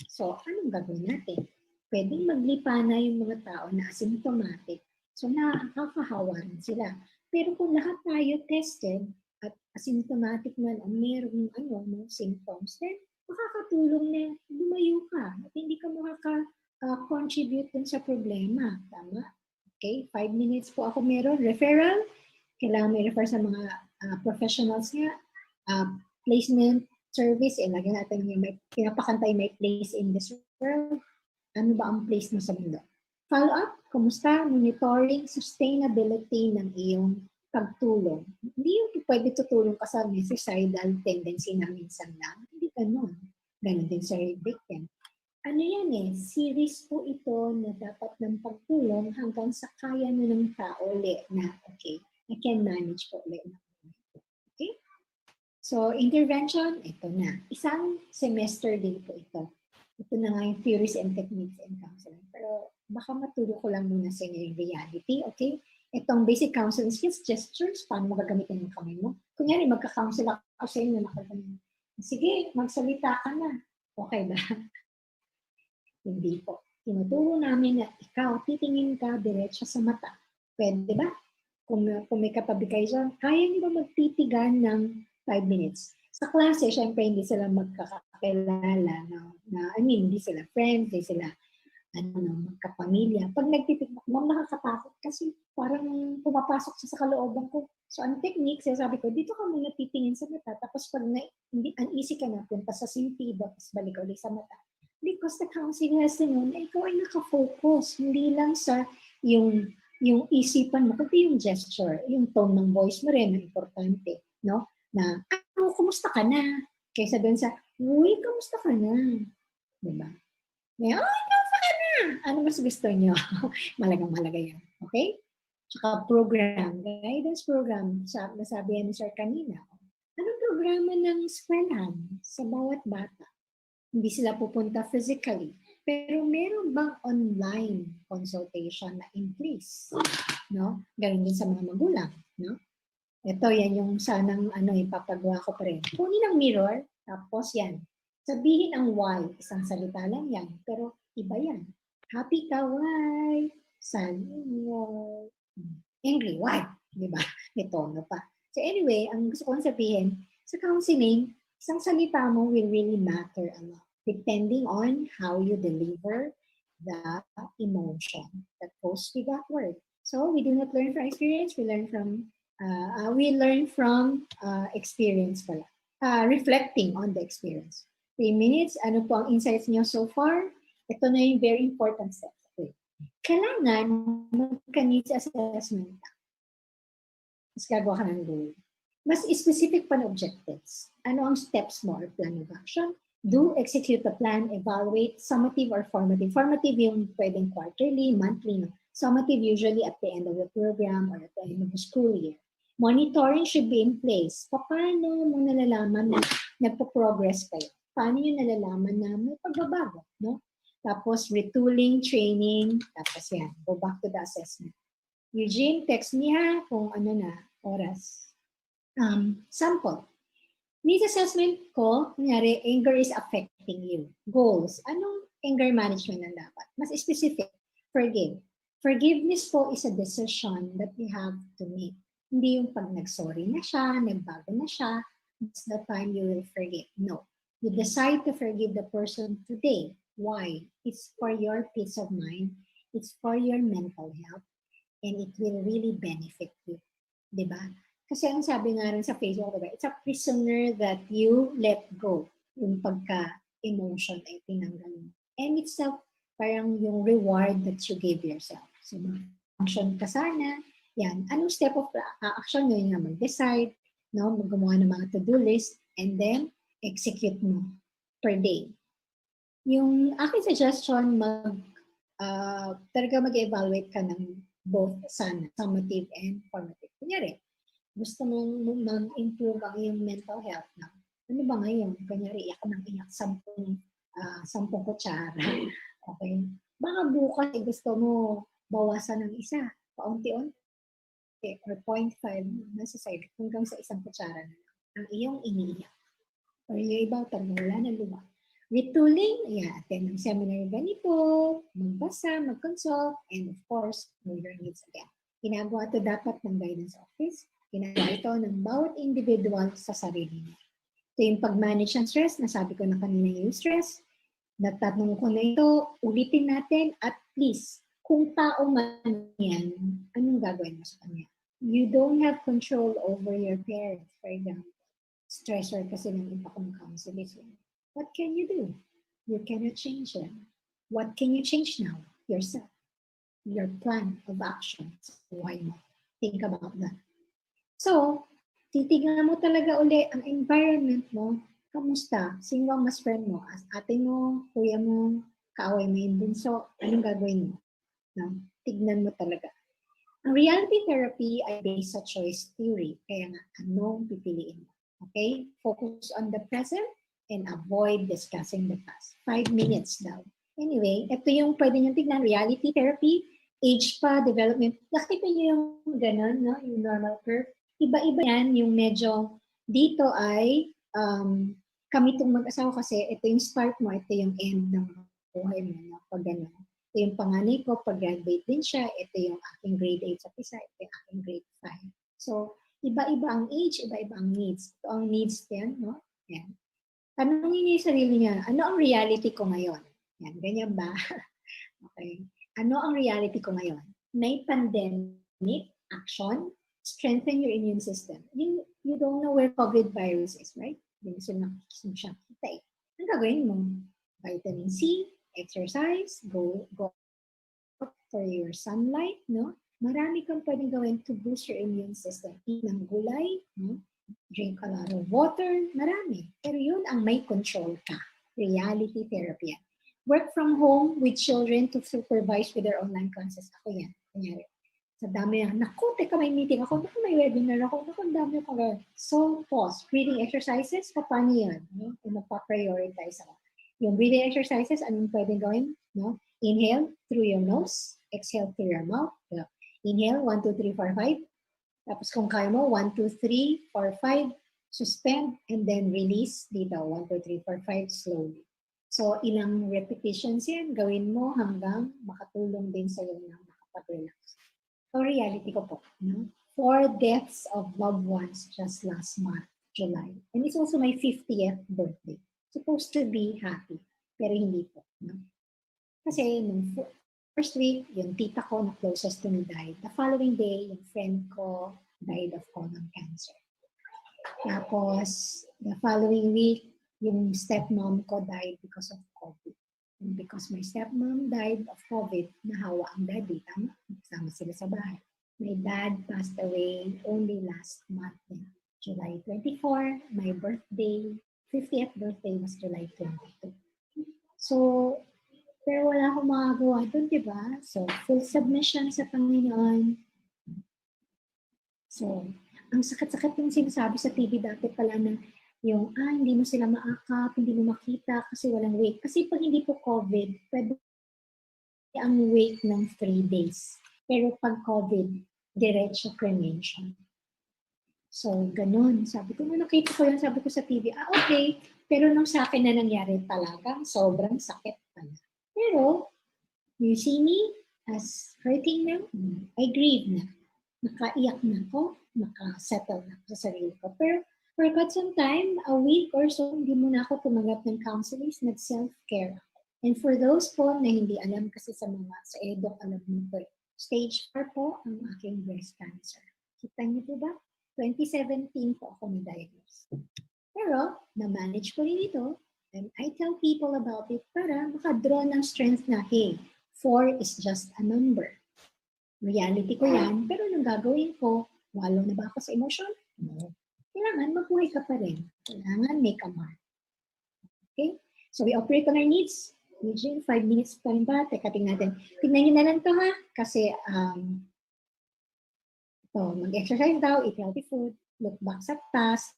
So, anong gagawin natin? Pwedeng maglipa na yung mga tao na asymptomatic. So, nakakahawa rin sila. Pero kung lahat tayo tested at asymptomatic man ang merong symptoms, then makakatulong na lumayo ka at hindi ka makaka-contribute dun sa problema. Tama? Okay, 5 minutes po ako meron. Referral, kailangan may refer sa mga professionals nga. Placement service, lagyan natin yung pinapakantay may place in this world. Ano ba ang place mo sa mundo? Follow-up, kumusta? Monitoring, sustainability ng iyong pagtulong. Hindi yung pwede tutulong ka sa suicidal tendency na minsan lang. Hindi ganun. Ganun din sa victim. Ano yan series po ito na dapat ng pagtulong hanggang sa kaya na ng tao ulit na, okay, I can manage po ulit. Okay? So, intervention, ito na. Isang semester din po ito. Ito na nga yung theories and techniques in counseling. Pero baka maturo ko lang muna sa inyo yung reality, okay? Itong basic counseling skills, gestures, paano mo gagamitin yung kamay mo. Kunyari, magka-counsel ako sa inyo, nakagamin. Sige, magsalita ka na. Okay ba? Hindi po. Tinuturo namin na ikaw, titingin ka diretso sa mata. Pwede ba? Kung may katabi kayo dyan, kaya niyo ba magtitigan ng 5 minutes? Sa klase, syempre, hindi sila magkakakilala. Hindi sila friends, hindi sila magkapamilya. Pag nagtitignan, nakakatakot kasi parang pumapasok siya sa kalooban ko. So, ang technique, sabi ko, dito ka muna titingin sa mata, tapos pag uneasy ka na, punta sa sintiba, tapos balik ulit sa mata. Because the counseling has to know na ikaw ay nakafocus, hindi lang sa yung isipan mo, kundi yung gesture, yung tone ng voice mo rin, importante, no? Na, kumusta ka na? Kaysa doon sa, uy, kumusta ka na? Diba? Kumusta ka na? Ano mas gusto nyo? Malagang-malaga yan. Okay? Tsaka program, guidance program, nasabi ni Sir kanina. Anong programa ng eskwelahan sa bawat bata? Hindi sila pupunta physically. Pero meron bang online consultation na in place? No? Ganun din sa mga magulang. No? Ito, yan yung sanang ipapagawa ko pa rin. Kunin ang mirror, tapos yan. Sabihin ang why. Isang salita lang yan. Pero iba yan. Happy ka, why? Sad, why? Angry, why? Diba? May tono pa. So anyway, ang gusto kong sabihin, sa counseling, isang salita mo will really matter a lot. Depending on how you deliver the emotion that goes with that word. So we do not learn from experience, we learn from experience pala. Reflecting on the experience. 3 minutes, ano po ang insights niyo so far? Ito na yung very important step. Okay. Kailangan magka-needs assessment. Mas gagawa ka ng goal. Mas specific pa na objectives. Ano ang steps mo or plan of action? Do, execute the plan, evaluate, summative or formative. Formative yung pwedeng quarterly, monthly. No? Summative usually at the end of the program or at the end of the school year. Monitoring should be in place. Paano mo nalalaman na nagpo-progress kayo? Paano nyo nalalaman na may pagbabago? No? Tapos retooling, training, tapos yan. Go back to the assessment. Eugene, text me ha kung oras. Sample. Needs assessment ko, kunyari, anger is affecting you. Goals. Anong anger management ang dapat? Mas specific. Forgive. Forgiveness po is a decision that you have to make. Hindi yung pag nag-sorry na siya, nagbago na siya, it's the time you will forgive. No. You decide to forgive the person today. Why? It's for your peace of mind. It's for your mental health. And it will really benefit you. Diba? Kasi ang sabi nga rin sa Facebook, diba? It's a prisoner that you let go. Yung pagka-emotion ay tinanggal mo. And it's a parang yung reward that you give yourself. So, function ka sana, yan. Anong step of action yun nga mag-decide, no? Gumawa ng mga to-do list, and then execute mo per day. Yung aking suggestion, talaga mag-evaluate ka ng both sana, summative and formative. Kunyari, gusto mong mag-improve ang iyong mental health na. Ano ba ngayon? Kunyari, iyak ng iyak, 10 kutsara. Okay? Baka bukas gusto mo bawasan ng isa, paunti-unti, or 0.5 nasa side, hanggang sa 1 kutsara na lang. Ang iyong iniiyak. Or yung iba, wala na luwa. Retooling, attend ng seminar ganito, magbasa, mag-consult, and of course, know your needs again. Ginagawa ito dapat ng guidance office. Ginagawa ito ng bawat individual sa sarili niya. Ito yung pag-manage ng stress, nasabi ko na kanina yung stress. Natatanong ko na ito, ulitin natin, at least, kung tao man yan, anong gagawin mo sa kanya? You don't have control over your parents, for example. Stressor kasi ng iba kong counselors. What can you do? You cannot change them. What can you change now? Yourself. Your plan of action. Why not? Think about that. So, titignan mo talaga uli ang environment mo. Kamusta? Sino ang mas friend mo? Ate mo, kuya mo, kaaway mo yung bunso, anong gagawin mo? No? Tignan mo talaga. Ang reality therapy ay based sa choice theory. Kaya nga, anong pipiliin mo? Okay? Focus on the present and avoid discussing the past. 5 minutes daw. Anyway, ito yung pwede nyo tignan. Reality therapy, age pa, development. Nakita nyo yung ganun, no? Yung normal curve. Iba-iba yan, yung medyo dito ay kami itong mag-asawa kasi ito yung start mo, ito yung end ng buhay mo, no? Pag gano'n. Ito yung panganay ko, pag-graduate din siya, ito yung aking grade 8 sa PISA, ito yung aking grade 5. So, iba-iba ang age, iba-iba ang needs. Ito ang needs din, no? Yan. Tanongin niya yung sarili niya, ano ang reality ko ngayon? Yan, ganyan ba? Okay. Ano ang reality ko ngayon? May pandemic, action, strengthen your immune system. You don't know where COVID virus is, right? Hindi mo sila nakikita eh. Ang gagawin mo? Vitamin C, exercise, go for your sunlight, no? Marami kang pwedeng gawin to boost your immune system. Eat ng gulay, no? Drink a lot of water, marami. Pero yun ang may control ka. Reality therapy yan. Work from home with children to supervise with their online classes. Ako yan. Kunyari. Sa dami yan. Naku, teka, may meeting ako. Naku, may webinar ako. Naku, ang dami ako. So, pause. Breathing exercises, paano yan? No? Kung magpa-prioritize ako. Yung breathing exercises, anong pwedeng gawin? No? Inhale through your nose. Exhale through your mouth. Yeah. Inhale, 1, 2, 3, 4, 5. Tapos kung kaya mo, 1, 2, 3, 4, 5. Suspend and then release dito. 1, 2, 3, 4, 5 slowly. So, ilang repetitions yan, gawin mo hanggang makatulong din sa'yo na makapag-relax. So, reality ko po, no? 4 deaths of loved ones just last month, July. And it's also my 50th birthday. Supposed to be happy, pero hindi po. No? Kasi nung first week, yung tita ko na closest to me died. The following day, yung friend ko died of colon cancer. Tapos, the following week, yung stepmom ko died because of COVID. And because my stepmom died of COVID, nahawa ang daddy. Tama? Kasama sila sa bahay. My dad passed away only last month, July 24. My birthday, 50th birthday was July 22. So, pero wala akong magagawa doon, di ba? So, full submission sa Panginoon. So, ang sakit-sakit yung sinasabi sa TV dati pala na yung, hindi mo sila maakap, hindi mo makita kasi walang wait. Kasi pag hindi po COVID, pwede ang wait ng 3 days. Pero pag COVID, diretso cremation. So, ganun. Sabi ko, nung nakita ko yun, sabi ko sa TV, okay. Pero nung sa akin na nangyari talaga, sobrang sakit pala. Pero, you see me as hurting now, I grieve na. Nakaiyak na ako, nakasettle na ako sa sarili ko. Pero, for quite some time, a week or so, hindi muna ako tumanggap ng counselors, nag-self-care ako. And for those po na hindi alam kasi sa EDOC, alam mo po, stage 4 po ang aking breast cancer. Kita niyo po ba? 2017 po ako na-diagnose. Pero, na-manage ko rin ito. And I tell people about it para makadraw ng strength na, hey, 4 is just a number. Reality ko yan, pero nung gagawin ko, walo na ba ako sa emotion? No. Kailangan mabuhay ka pa rin. Kailangan make a mark. Okay? So we operate on our needs. Eugene, 5 minutes pa rin ba? Teka, tingnan natin. Tingnan nyo na lang to ha. Kasi, mag-exercise daw, eat healthy food, look back sa past,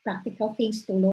practical things to